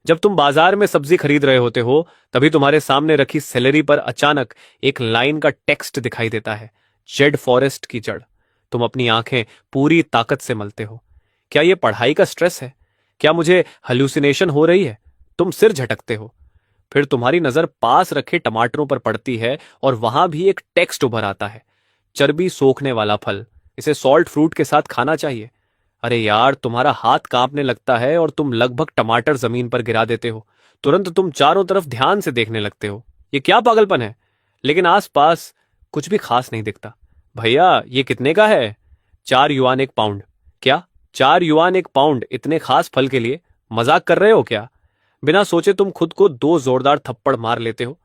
जब तुम बाजार में सब्जी खरीद रहे होते हो तभी तुम्हारे सामने रखी सेलेरी पर अचानक एक लाइन का टेक्स्ट दिखाई देता है, जेड फॉरेस्ट की जड़। तुम अपनी आंखें पूरी ताकत से मलते हो। क्या ये पढ़ाई का स्ट्रेस है? क्या मुझे हल्यूसिनेशन हो रही है? तुम सिर झटकते हो। फिर तुम्हारी नजर पास रखे टमाटरों पर पड़ती है और वहां भी एक टेक्स्ट उभर आता है, चर्बी सोखने वाला फल, इसे सॉल्ट फ्रूट के साथ खाना चाहिए। अरे यार, तुम्हारा हाथ कांपने लगता है और तुम लगभग टमाटर जमीन पर गिरा देते हो। तुरंत तुम चारों तरफ ध्यान से देखने लगते हो। ये क्या पागलपन है? लेकिन आसपास कुछ भी खास नहीं दिखता। भैया, ये कितने का है? 4 युआन 1 पाउंड। क्या? 4 युआन 1 पाउंड इतने खास फल के लिए? मजाक कर रहे हो क्या? बिना सोचे तुम खुद को 2 जोरदार थप्पड़ मार लेते हो।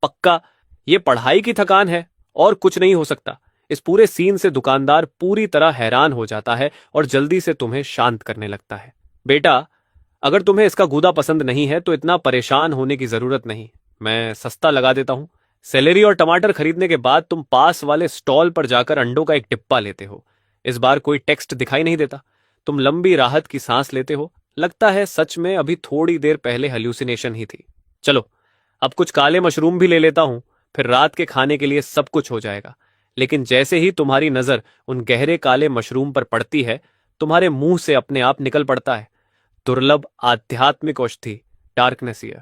पक्का ये पढ़ाई की थकान है और कुछ नहीं हो सकता। इस पूरे सीन से दुकानदार पूरी तरह हैरान हो जाता है और जल्दी से तुम्हें शांत करने लगता है। बेटा, अगर तुम्हें इसका गूदा पसंद नहीं है तो इतना परेशान होने की जरूरत नहीं। मैं सस्ता लगा देता हूं। सेलेरी और टमाटर खरीदने के बाद तुम पास वाले स्टॉल पर जाकर अंडों का एक टिप्पा लेते हो। इस बार कोई टेक्स्ट दिखाई नहीं देता। तुम लंबी राहत की सांस लेते हो। लगता है सच में अभी थोड़ी देर पहले हेल्यूसिनेशन ही थी। चलो, अब कुछ काले मशरूम भी ले लेता हूं, फिर रात के खाने के लिए सब कुछ हो जाएगा। लेकिन जैसे ही तुम्हारी नजर उन गहरे काले मशरूम पर पड़ती है, तुम्हारे मुंह से अपने आप निकल पड़ता है, दुर्लभ आध्यात्मिक औषधि, डार्कनेस ईयर।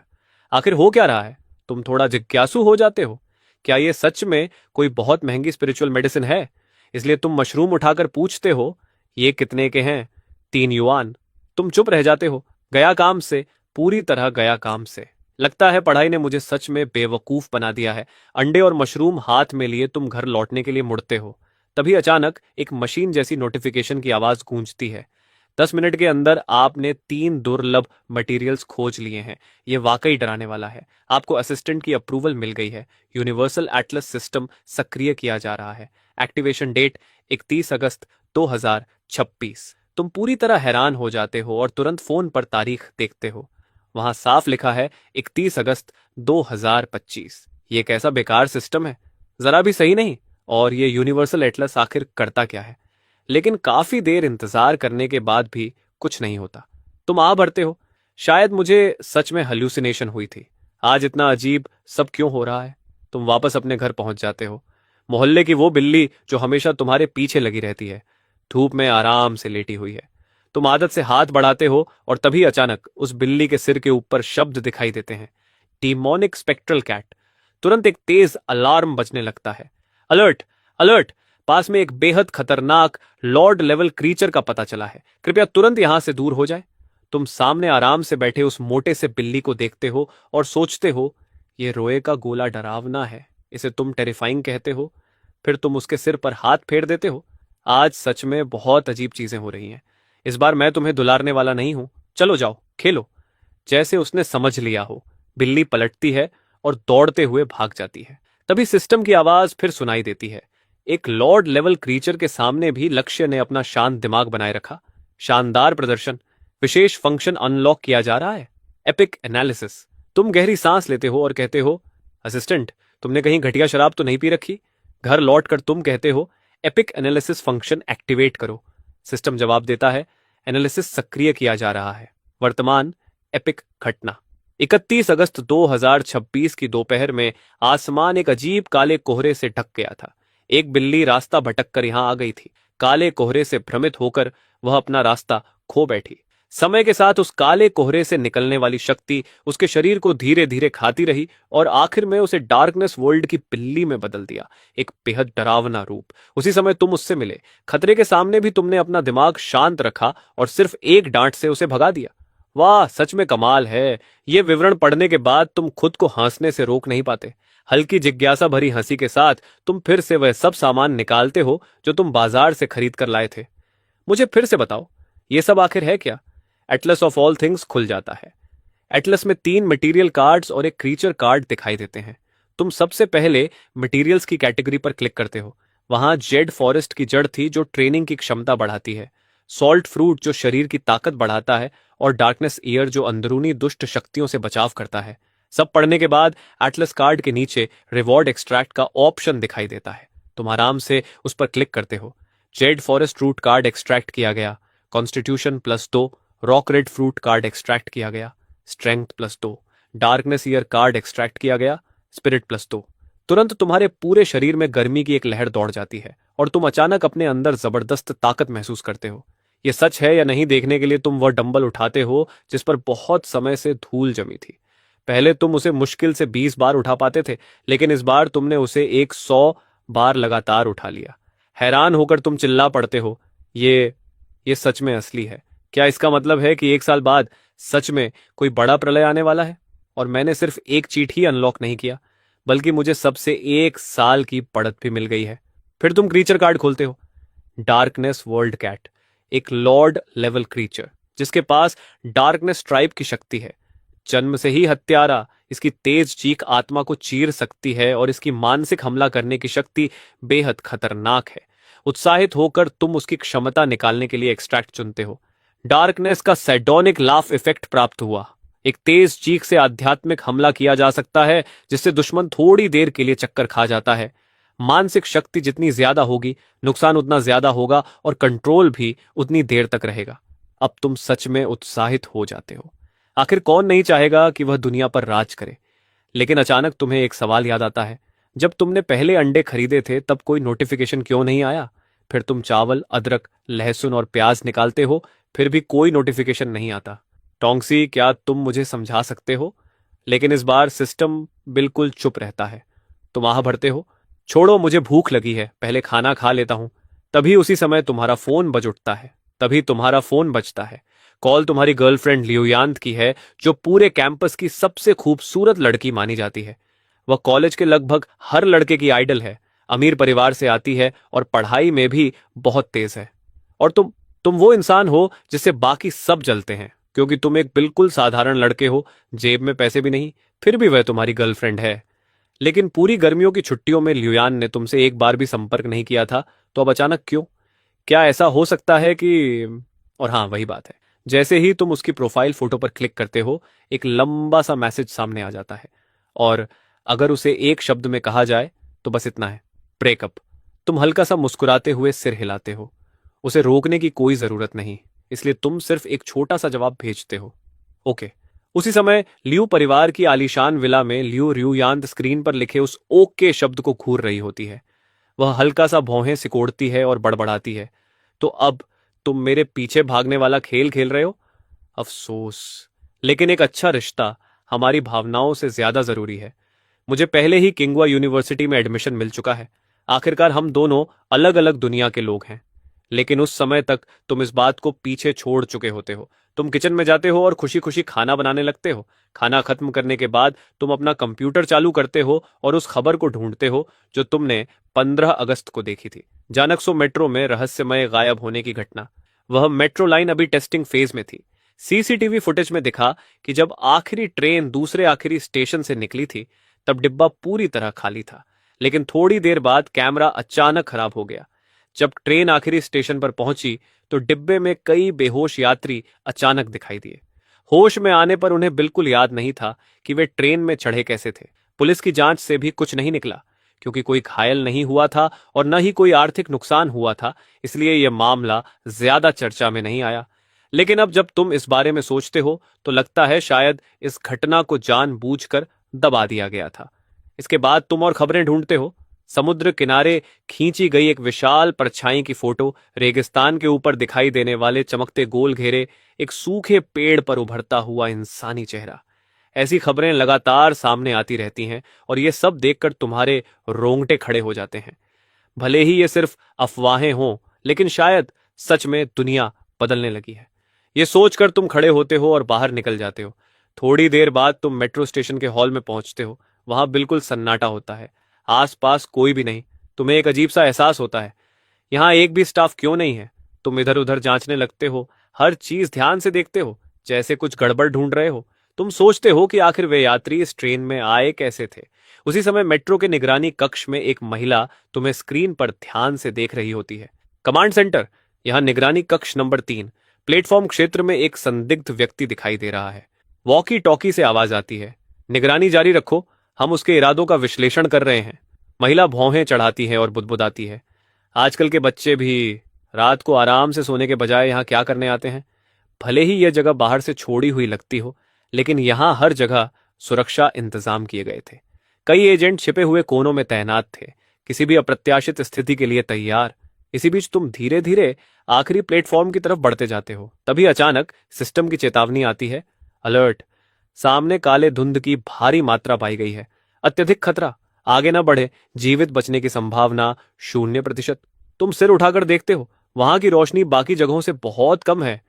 आखिर हो क्या रहा है? तुम थोड़ा जिज्ञासु हो जाते हो। क्या ये सच में कोई बहुत महंगी स्पिरिचुअल मेडिसिन है? इसलिए तुम मशरूम उठाकर पूछते हो, ये कितने के हैं? 3 युआन। तुम चुप रह जाते हो। गया काम से, पूरी तरह गया काम से। लगता है पढ़ाई ने मुझे सच में बेवकूफ बना दिया है। अंडे और मशरूम हाथ में लिए तुम घर लौटने के लिए मुड़ते हो। तभी अचानक एक मशीन जैसी नोटिफिकेशन की आवाज गूंजती है। 10 मिनट के अंदर आपने 3 दुर्लभ मटेरियल्स खोज लिए हैं। ये वाकई डराने वाला है। आपको असिस्टेंट की अप्रूवल मिल गई है। यूनिवर्सल एटलस सिस्टम सक्रिय किया जा रहा है। एक्टिवेशन डेट 31 अगस्त 2026। तुम पूरी तरह हैरान हो जाते हो और तुरंत फोन पर तारीख देखते हो। वहां साफ लिखा है 31 अगस्त 2025। ये कैसा बेकार सिस्टम है, जरा भी सही नहीं। और ये यूनिवर्सल एटलस आखिर करता क्या है? लेकिन काफी देर इंतजार करने के बाद भी कुछ नहीं होता। तुम आ भरते हो, शायद मुझे सच में हल्यूसिनेशन हुई थी। आज इतना अजीब सब क्यों हो रहा है? तुम वापस अपने घर पहुंच जाते हो। मोहल्ले की वो बिल्ली जो हमेशा तुम्हारे पीछे लगी रहती है, धूप में आराम से लेटी हुई है। तुम आदत से हाथ बढ़ाते हो और तभी अचानक उस बिल्ली के सिर के ऊपर शब्द दिखाई देते हैं, डीमोनिक स्पेक्ट्रल कैट। तुरंत एक तेज अलार्म बजने लगता है। अलर्ट! अलर्ट! पास में एक बेहद खतरनाक लॉर्ड लेवल क्रीचर का पता चला है। कृपया तुरंत यहां से दूर हो जाए। तुम सामने आराम से बैठे उस मोटे से बिल्ली को देखते हो और सोचते हो, ये रोए का गोला डरावना है, इसे तुम टेरिफाइंग कहते हो। फिर तुम उसके सिर पर हाथ फेर देते हो। आज सच में बहुत अजीब चीजें हो रही हैं। इस बार मैं तुम्हें दुलारने वाला नहीं हूं। चलो जाओ, खेलो। जैसे उसने समझ लिया हो, बिल्ली पलटती है और दौड़ते हुए भाग जाती है। तभी सिस्टम की आवाज फिर सुनाई देती है। एक लॉर्ड लेवल क्रीचर के सामने भी लक्ष्य ने अपना शांत दिमाग बनाए रखा। शानदार प्रदर्शन, विशेष फंक्शन अनलॉक किया जा रहा है, एपिक एनालिसिस। तुम गहरी सांस लेते हो और कहते हो, असिस्टेंट, तुमने कहीं घटिया शराब तो नहीं पी रखी? घर लौटकर तुम कहते हो, एपिक एनालिसिस फंक्शन एक्टिवेट करो। सिस्टम जवाब देता है, एनालिसिस सक्रिय किया जा रहा है। वर्तमान एपिक घटना 31 अगस्त 2026 की दोपहर में आसमान एक अजीब काले कोहरे से ढक गया था। एक बिल्ली रास्ता भटक कर यहां आ गई थी। काले कोहरे से भ्रमित होकर वह अपना रास्ता खो बैठी। समय के साथ उस काले कोहरे से निकलने वाली शक्ति उसके शरीर को धीरे धीरे खाती रही और आखिर में उसे डार्कनेस वर्ल्ड की बिल्ली में बदल दिया। एक बेहद डरावना रूप। उसी समय तुम उससे मिले। खतरे के सामने भी तुमने अपना दिमाग शांत रखा और सिर्फ एक डांट से उसे भगा दिया। वाह, सच में कमाल है। ये विवरण पढ़ने के बाद तुम खुद को हंसने से रोक नहीं पाते। हल्की जिज्ञासा भरी हंसी के साथ तुम फिर से वह सब सामान निकालते हो जो तुम बाजार से खरीद कर लाए थे। मुझे फिर से बताओ, ये सब आखिर है क्या? एटलस ऑफ ऑल थिंग्स खुल जाता है। एटलस में 3 मटेरियल कार्ड्स और एक क्रीचर कार्ड दिखाई देते हैं। तुम सबसे पहले मटेरियल्स की कैटेगरी पर क्लिक करते हो। वहां जेड फॉरेस्ट की जड़ थी जो ट्रेनिंग की क्षमता बढ़ाती है, सॉल्ट फ्रूट जो शरीर की ताकत बढ़ाता है और डार्कनेस ईयर जो अंदरूनी दुष्ट शक्तियों से बचाव करता है। सब पढ़ने के बाद एटलस कार्ड के नीचे रिवॉर्ड एक्सट्रैक्ट का ऑप्शन दिखाई देता है। तुम आराम से उस पर क्लिक करते हो। Z forest root card extract किया गया। Constitution +2 rock red fruit card extract किया गया। Strength +2, darkness year card extract किया गया, स्पिरिट +2। तुरंत तुम्हारे पूरे शरीर में गर्मी की एक लहर दौड़ जाती है और तुम अचानक अपने अंदर जबरदस्त ताकत महसूस करते हो। ये सच है या नहीं देखने के लिए तुम वह डंबल उठाते हो जिस पर बहुत समय से धूल जमी थी। पहले तुम उसे मुश्किल से 20 बार उठा पाते थे, लेकिन इस बार तुमने उसे 100 बार लगातार उठा लिया। हैरान होकर तुम चिल्ला पड़ते हो, ये सच में असली है। क्या इसका मतलब है कि 1 साल बाद सच में कोई बड़ा प्रलय आने वाला है? और मैंने सिर्फ एक चीट ही अनलॉक नहीं किया, बल्कि मुझे सबसे 1 साल की पड़त भी मिल गई है। फिर तुम क्रीचर कार्ड खोलते हो। डार्कनेस वर्ल्ड कैट, एक लॉर्ड लेवल क्रीचर जिसके पास डार्कनेस ट्राइब की शक्ति है। जन्म से ही हत्यारा, इसकी तेज चीख आत्मा को चीर सकती है और इसकी मानसिक हमला करने की शक्ति बेहद खतरनाक है। उत्साहित होकर तुम उसकी क्षमता निकालने के लिए एक्सट्रैक्ट चुनते हो। डार्कनेस का सैडोनिक लाफ इफेक्ट प्राप्त हुआ। एक तेज चीख से आध्यात्मिक हमला किया जा सकता है जिससे दुश्मन थोड़ी देर के लिए चक्कर खा जाता है। मानसिक शक्ति जितनी ज्यादा होगी, नुकसान उतना ज्यादा होगा और कंट्रोल भी उतनी देर तक रहेगा। अब तुम सच में उत्साहित हो जाते हो। आखिर कौन नहीं चाहेगा कि वह दुनिया पर राज करे? लेकिन अचानक तुम्हें एक सवाल याद आता है। जब तुमने पहले अंडे खरीदे थे तब कोई नोटिफिकेशन क्यों नहीं आया? फिर तुम चावल, अदरक, लहसुन और प्याज निकालते हो, फिर भी कोई नोटिफिकेशन नहीं आता। टोंक्सी, क्या तुम मुझे समझा सकते हो? लेकिन इस बार सिस्टम बिल्कुल चुप रहता है। तुम आह भरते हो, छोड़ो मुझे भूख लगी है, पहले खाना खा लेता हूं। तभी उसी समय तुम्हारा फोन बज उठता है। तभी तुम्हारा फोन बजता है। कॉल तुम्हारी गर्लफ्रेंड लियोयांत की है, जो पूरे कैंपस की सबसे खूबसूरत लड़की मानी जाती है। वह कॉलेज के लगभग हर लड़के की आइडल है, अमीर परिवार से आती है और पढ़ाई में भी बहुत तेज है। और तुम वो इंसान हो जिससे बाकी सब जलते हैं, क्योंकि तुम एक बिल्कुल साधारण लड़के हो, जेब में पैसे भी नहीं, फिर भी वह तुम्हारी गर्लफ्रेंड है। लेकिन पूरी गर्मियों की छुट्टियों में लियोयान ने तुमसे एक बार भी संपर्क नहीं किया था, तो अब अचानक क्यों? क्या ऐसा हो सकता है कि... और हाँ, वही बात है, जैसे ही तुम उसकी प्रोफाइल फोटो पर क्लिक करते हो, एक लंबा सा मैसेज सामने आ जाता है। और अगर उसे एक शब्द में कहा जाए तो बस इतना है, ब्रेकअप। तुम हल्का सा मुस्कुराते हुए सिर हिलाते हो। उसे रोकने की कोई जरूरत नहीं, इसलिए तुम सिर्फ एक छोटा सा जवाब भेजते हो, ओके। उसी समय लियू परिवार की आलीशान विला में लियू रियूयांत स्क्रीन पर लिखे उस ओके शब्द को घूर रही होती है। वह हल्का सा भौहें सिकोड़ती है और बड़बड़ाती है, तो अब तुम मेरे पीछे भागने वाला खेल खेल रहे हो? अफसोस, लेकिन एक अच्छा रिश्ता हमारी भावनाओं से ज्यादा जरूरी है। मुझे पहले ही किंगवा यूनिवर्सिटी में एडमिशन मिल चुका है। आखिरकार हम दोनों अलग अलग दुनिया के लोग हैं। लेकिन उस समय तक तुम इस बात को पीछे छोड़ चुके होते हो। तुम किचन में जाते हो और खुशी खुशी खाना बनाने लगते हो। खाना खत्म करने के बाद तुम अपना कंप्यूटर चालू करते हो और उस खबर को ढूंढते हो जो तुमने 15 अगस्त को देखी थी, जानक्सो मेट्रो में रहस्यमय गायब होने की घटना। वह मेट्रो लाइन अभी टेस्टिंग फेज में थी। सीसीटीवी फुटेज में दिखा कि जब आखिरी ट्रेन दूसरे आखिरी स्टेशन से निकली थी, तब डिब्बा पूरी तरह खाली था। लेकिन थोड़ी देर बाद कैमरा अचानक खराब हो गया। जब ट्रेन आखिरी स्टेशन पर पहुंची तो डिब्बे में कई बेहोश यात्री अचानक दिखाई दिए। होश में आने पर उन्हें बिल्कुल याद नहीं था कि वे ट्रेन में चढ़े कैसे थे। पुलिस की जांच से भी कुछ नहीं निकला, क्योंकि कोई घायल नहीं हुआ था और न ही कोई आर्थिक नुकसान हुआ था, इसलिए यह मामला ज्यादा चर्चा में नहीं आया। लेकिन अब जब तुम इस बारे में सोचते हो तो लगता है शायद इस घटना को जानबूझकर दबा दिया गया था। इसके बाद तुम और खबरें ढूंढते हो। समुद्र किनारे खींची गई एक विशाल परछाई की फोटो, रेगिस्तान के ऊपर दिखाई देने वाले चमकते गोल घेरे, एक सूखे पेड़ पर उभरता हुआ इंसानी चेहरा। ऐसी खबरें लगातार सामने आती रहती हैं और ये सब देखकर तुम्हारे रोंगटे खड़े हो जाते हैं। भले ही ये सिर्फ अफवाहें हों, लेकिन शायद सच में दुनिया बदलने लगी है। ये सोचकर तुम खड़े होते हो और बाहर निकल जाते हो। थोड़ी देर बाद तुम मेट्रो स्टेशन के हॉल में पहुंचते हो। वहां बिल्कुल सन्नाटा होता है, आसपास कोई भी नहीं। तुम्हें एक अजीब सा एहसास होता है, यहाँ एक भी स्टाफ क्यों नहीं है? तुम इधर उधर जांचने लगते हो, हर चीज ध्यान से देखते हो, जैसे कुछ गड़बड़ ढूंढ रहे हो। तुम सोचते हो कि आखिर वे यात्री इस ट्रेन में आए कैसे थे। उसी समय मेट्रो के निगरानी कक्ष में एक महिला तुम्हें स्क्रीन पर ध्यान से देख रही होती है। कमांड सेंटर, यहाँ निगरानी कक्ष नंबर 3। प्लेटफॉर्म क्षेत्र में एक संदिग्ध व्यक्ति दिखाई दे रहा है। वॉकी टॉकी से आवाज आती है, निगरानी जारी रखो, हम उसके इरादों का विश्लेषण कर रहे हैं। महिला भौहें चढ़ाती है और बुदबुदाती है, आजकल के बच्चे भी रात को आराम से सोने के बजाय यहाँ क्या करने आते हैं? भले ही यह जगह बाहर से छोड़ी हुई लगती हो, लेकिन यहां हर जगह सुरक्षा इंतजाम किए गए थे। कई एजेंट छिपे हुए कोनों में तैनात थे, किसी भी अप्रत्याशित स्थिति के लिए तैयार। इसी बीच तुम धीरे धीरे आखिरी प्लेटफॉर्म की तरफ बढ़ते जाते हो। तभी अचानक सिस्टम की चेतावनी आती है, अलर्ट, सामने काले धुंध की भारी मात्रा पाई गई है, अत्यधिक खतरा, आगे न बढ़े, जीवित बचने की संभावना 0%। तुम सिर उठाकर देखते हो, वहां की रोशनी बाकी जगहों से बहुत कम है।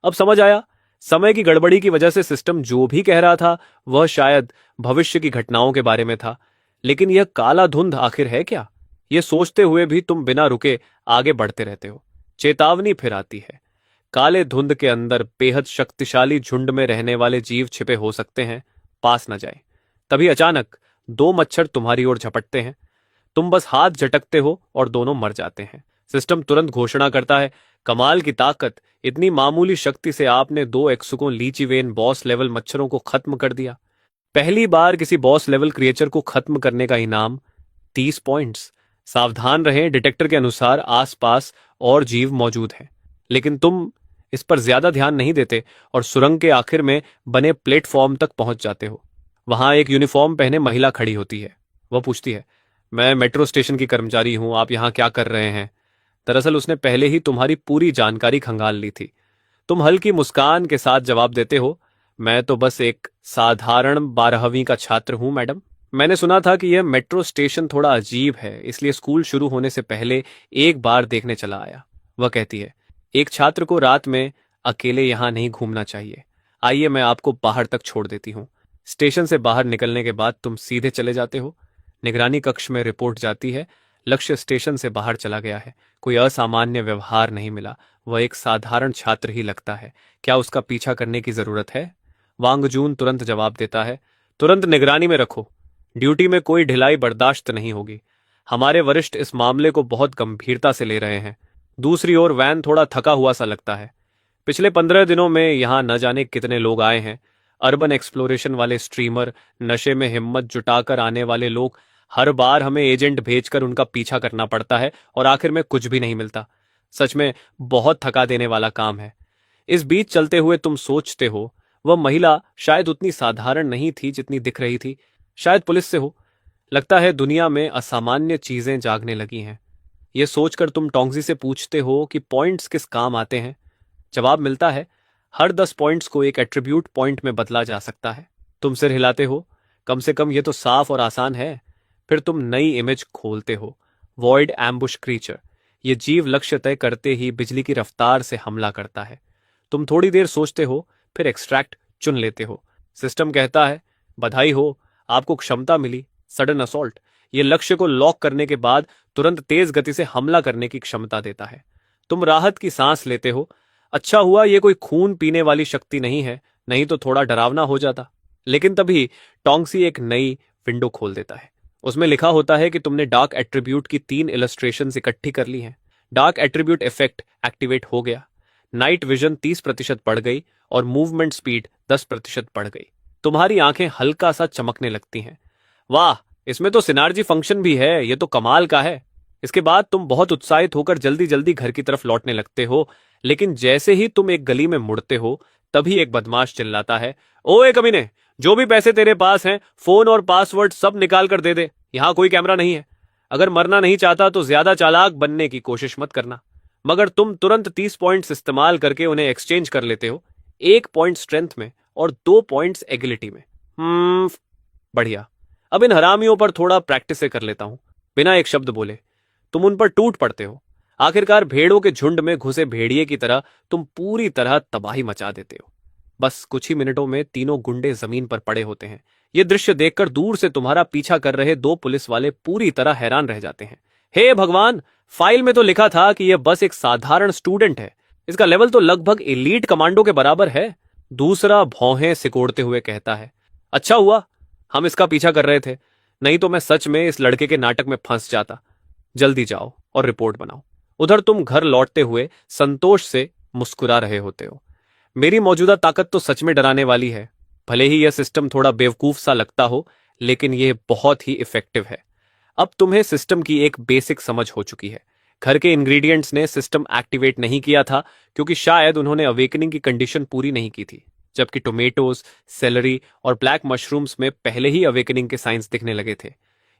अब समझ आया, समय की गड़बड़ी की वजह से सिस्टम जो भी कह रहा था वह शायद भविष्य की घटनाओं के बारे में था। लेकिन यह काला धुंध आखिर है क्या? ये सोचते हुए भी तुम बिना रुके आगे बढ़ते रहते हो। चेतावनी फिर आती है, काले धुंध के अंदर बेहद शक्तिशाली झुंड में रहने वाले जीव छिपे हो सकते हैं, पास न जाए। तभी अचानक 2 मच्छर तुम्हारी ओर झपटते हैं। तुम बस हाथ झटकते हो और दोनों मर जाते हैं। सिस्टम तुरंत घोषणा करता है, कमाल की ताकत, इतनी मामूली शक्ति से आपने 2 एक्सुकों लीचीवेन बॉस लेवल मच्छरों को खत्म कर दिया। पहली बार किसी बॉस लेवल क्रिएचर को खत्म करने का इनाम 30 पॉइंट्स। सावधान रहें, डिटेक्टर के अनुसार आसपास और जीव मौजूद हैं। लेकिन तुम इस पर ज्यादा ध्यान नहीं देते और सुरंग के आखिर में बने प्लेटफॉर्म तक पहुंच जाते हो। वहां एक यूनिफॉर्म पहने महिला खड़ी होती है। वह पूछती है, मैं मेट्रो स्टेशन की कर्मचारी हूं, आप यहां क्या कर रहे हैं? दरअसल उसने पहले ही तुम्हारी पूरी जानकारी खंगाल ली थी। तुम हल्की मुस्कान के साथ जवाब देते हो, मैं तो बस एक साधारण 12वीं का छात्र हूं मैडम। मैंने सुना था कि यह मेट्रो स्टेशन थोड़ा अजीब है, इसलिए स्कूल शुरू होने से पहले एक बार देखने चला आया। वह कहती है, एक छात्र को रात में अकेले यहां नहीं घूमना चाहिए। आइए मैं आपको बाहर तक छोड़ देती हूँ। स्टेशन से बाहर निकलने के बाद तुम सीधे चले जाते हो। निगरानी कक्ष में रिपोर्ट जाती है, लक्ष्य स्टेशन से बाहर चला गया है, कोई असामान्य व्यवहार नहीं मिला, वह एक साधारण छात्र ही लगता है, क्या उसका पीछा करने की जरूरत है? वांगजून तुरंत जवाब देता है, तुरंत निगरानी में रखो, ड्यूटी में कोई ढिलाई बर्दाश्त नहीं होगी। हमारे वरिष्ठ इस मामले को बहुत गंभीरता से ले रहे हैं। दूसरी ओर वैन थोड़ा थका हुआ सा लगता है। पिछले 15 दिनों में यहां न जाने कितने लोग आए हैं। अर्बन एक्सप्लोरेशन वाले स्ट्रीमर, नशे में हिम्मत जुटाकर आने वाले लोग, हर बार हमें एजेंट भेजकर उनका पीछा करना पड़ता है और आखिर में कुछ भी नहीं मिलता। सच में बहुत थका देने वाला काम है। इस बीच चलते हुए तुम सोचते हो, वह महिला शायद उतनी साधारण नहीं थी जितनी दिख रही थी। शायद पुलिस से हो। लगता है दुनिया में असामान्य चीजें जागने लगी हैं। यह सोचकर तुम टोंगजी से पूछते हो कि पॉइंट्स किस काम आते हैं। जवाब मिलता है, हर 10 पॉइंट्स को एक एट्रीब्यूट पॉइंट में बदला जा सकता है। तुम सिर हिलाते हो, कम से कम यह तो साफ और आसान है। फिर तुम नई इमेज खोलते हो, वॉइड एम्बुश क्रीचर। यह जीव लक्ष्य तय करते ही बिजली की रफ्तार से हमला करता है। तुम थोड़ी देर सोचते हो, फिर एक्सट्रैक्ट चुन लेते हो। सिस्टम कहता है, बधाई हो, आपको क्षमता मिली, सडन असॉल्ट। यह लक्ष्य को लॉक करने के बाद तुरंत तेज गति से हमला करने की क्षमता देता है। तुम राहत की सांस लेते हो। अच्छा हुआ यह कोई खून पीने वाली शक्ति नहीं है, नहीं तो थोड़ा डरावना हो जाता। लेकिन तभी टोंगसी एक नई विंडो खोल देता है। उसमें लिखा होता है कि तुमने डार्क एट्रीब्यूट की 3 इलस्ट्रेशंस इकट्ठी कर ली हैं। डार्क एट्रीब्यूट इफेक्ट एक्टिवेट हो गया। नाइट विजन 30% बढ़ गई और मूवमेंट स्पीड 10% बढ़ गई। तुम्हारी आंखें हल्का सा चमकने लगती हैं। वाह, इसमें तो सिनार्जी फंक्शन भी है, यह तो कमाल का है। इसके बाद तुम बहुत उत्साहित होकर जल्दी जल्दी घर की तरफ लौटने लगते हो। लेकिन जैसे ही तुम एक गली में मुड़ते हो, तभी एक बदमाश चिल्लाता है, ओए कमीने, जो भी पैसे तेरे पास हैं, फोन और पासवर्ड सब निकाल कर दे दे। यहां कोई कैमरा नहीं है। अगर मरना नहीं चाहता तो ज्यादा चालाक बनने की कोशिश मत करना। मगर तुम तुरंत 30 पॉइंट्स इस्तेमाल करके उन्हें एक्सचेंज कर लेते हो, 1 पॉइंट स्ट्रेंथ में और 2 पॉइंट्स एगिलिटी में। बढ़िया। अब इन हरामियों पर थोड़ा प्रैक्टिस से कर लेता हूं। बिना एक शब्द बोले तुम उन पर टूट पड़ते हो। आखिरकार भेड़ों के झुंड में घुसे भेड़िए की तरह तुम पूरी तरह तबाही मचा देते हो। बस कुछ ही मिनटों में तीनों गुंडे जमीन पर पड़े होते हैं। यह दृश्य देखकर दूर से तुम्हारा पीछा कर रहे 2 पुलिस वाले पूरी तरह हैरान रह जाते हैं। हे भगवान, फाइल में तो लिखा था कि यह बस एक साधारण स्टूडेंट है, इसका लेवल तो लगभग एलीट कमांडो के बराबर है। दूसरा भौहें सिकोड़ते हुए कहता है, अच्छा हुआ हम इसका पीछा कर रहे थे, नहीं तो मैं सच में इस लड़के के नाटक में फंस जाता। जल्दी जाओ और रिपोर्ट बनाओ। उधर तुम घर लौटते हुए संतोष से मुस्कुरा रहे होते हो। मेरी मौजूदा ताकत तो सच में डराने वाली है। भले ही यह सिस्टम थोड़ा बेवकूफ सा लगता हो, लेकिन यह बहुत ही इफेक्टिव है। अब तुम्हें सिस्टम की एक बेसिक समझ हो चुकी है। घर के इंग्रेडिएंट्स ने सिस्टम एक्टिवेट नहीं किया था क्योंकि शायद उन्होंने अवेकनिंग की कंडीशन पूरी नहीं की थी। जबकि टोमेटोज, सेलरी और ब्लैक मशरूम्स में पहले ही अवेकनिंग के साइंस दिखने लगे थे।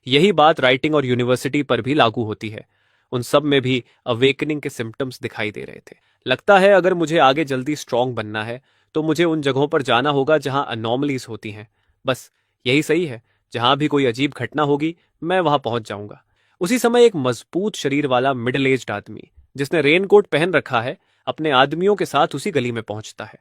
यही बात राइटिंग और यूनिवर्सिटी पर भी लागू होती है। उन सब में भी अवेकनिंग के सिम्टम्स दिखाई दे रहे थे। लगता है अगर मुझे आगे जल्दी स्ट्रांग बनना है तो मुझे उन जगहों पर जाना होगा जहां अनॉमलीज होती हैं। बस यही सही है, जहां भी कोई अजीब घटना होगी मैं वहां पहुंच जाऊंगा। उसी समय एक मजबूत शरीर वाला मिडिल एज्ड आदमी जिसने रेनकोट पहन रखा है अपने आदमियों के साथ उसी गली में पहुंचता है।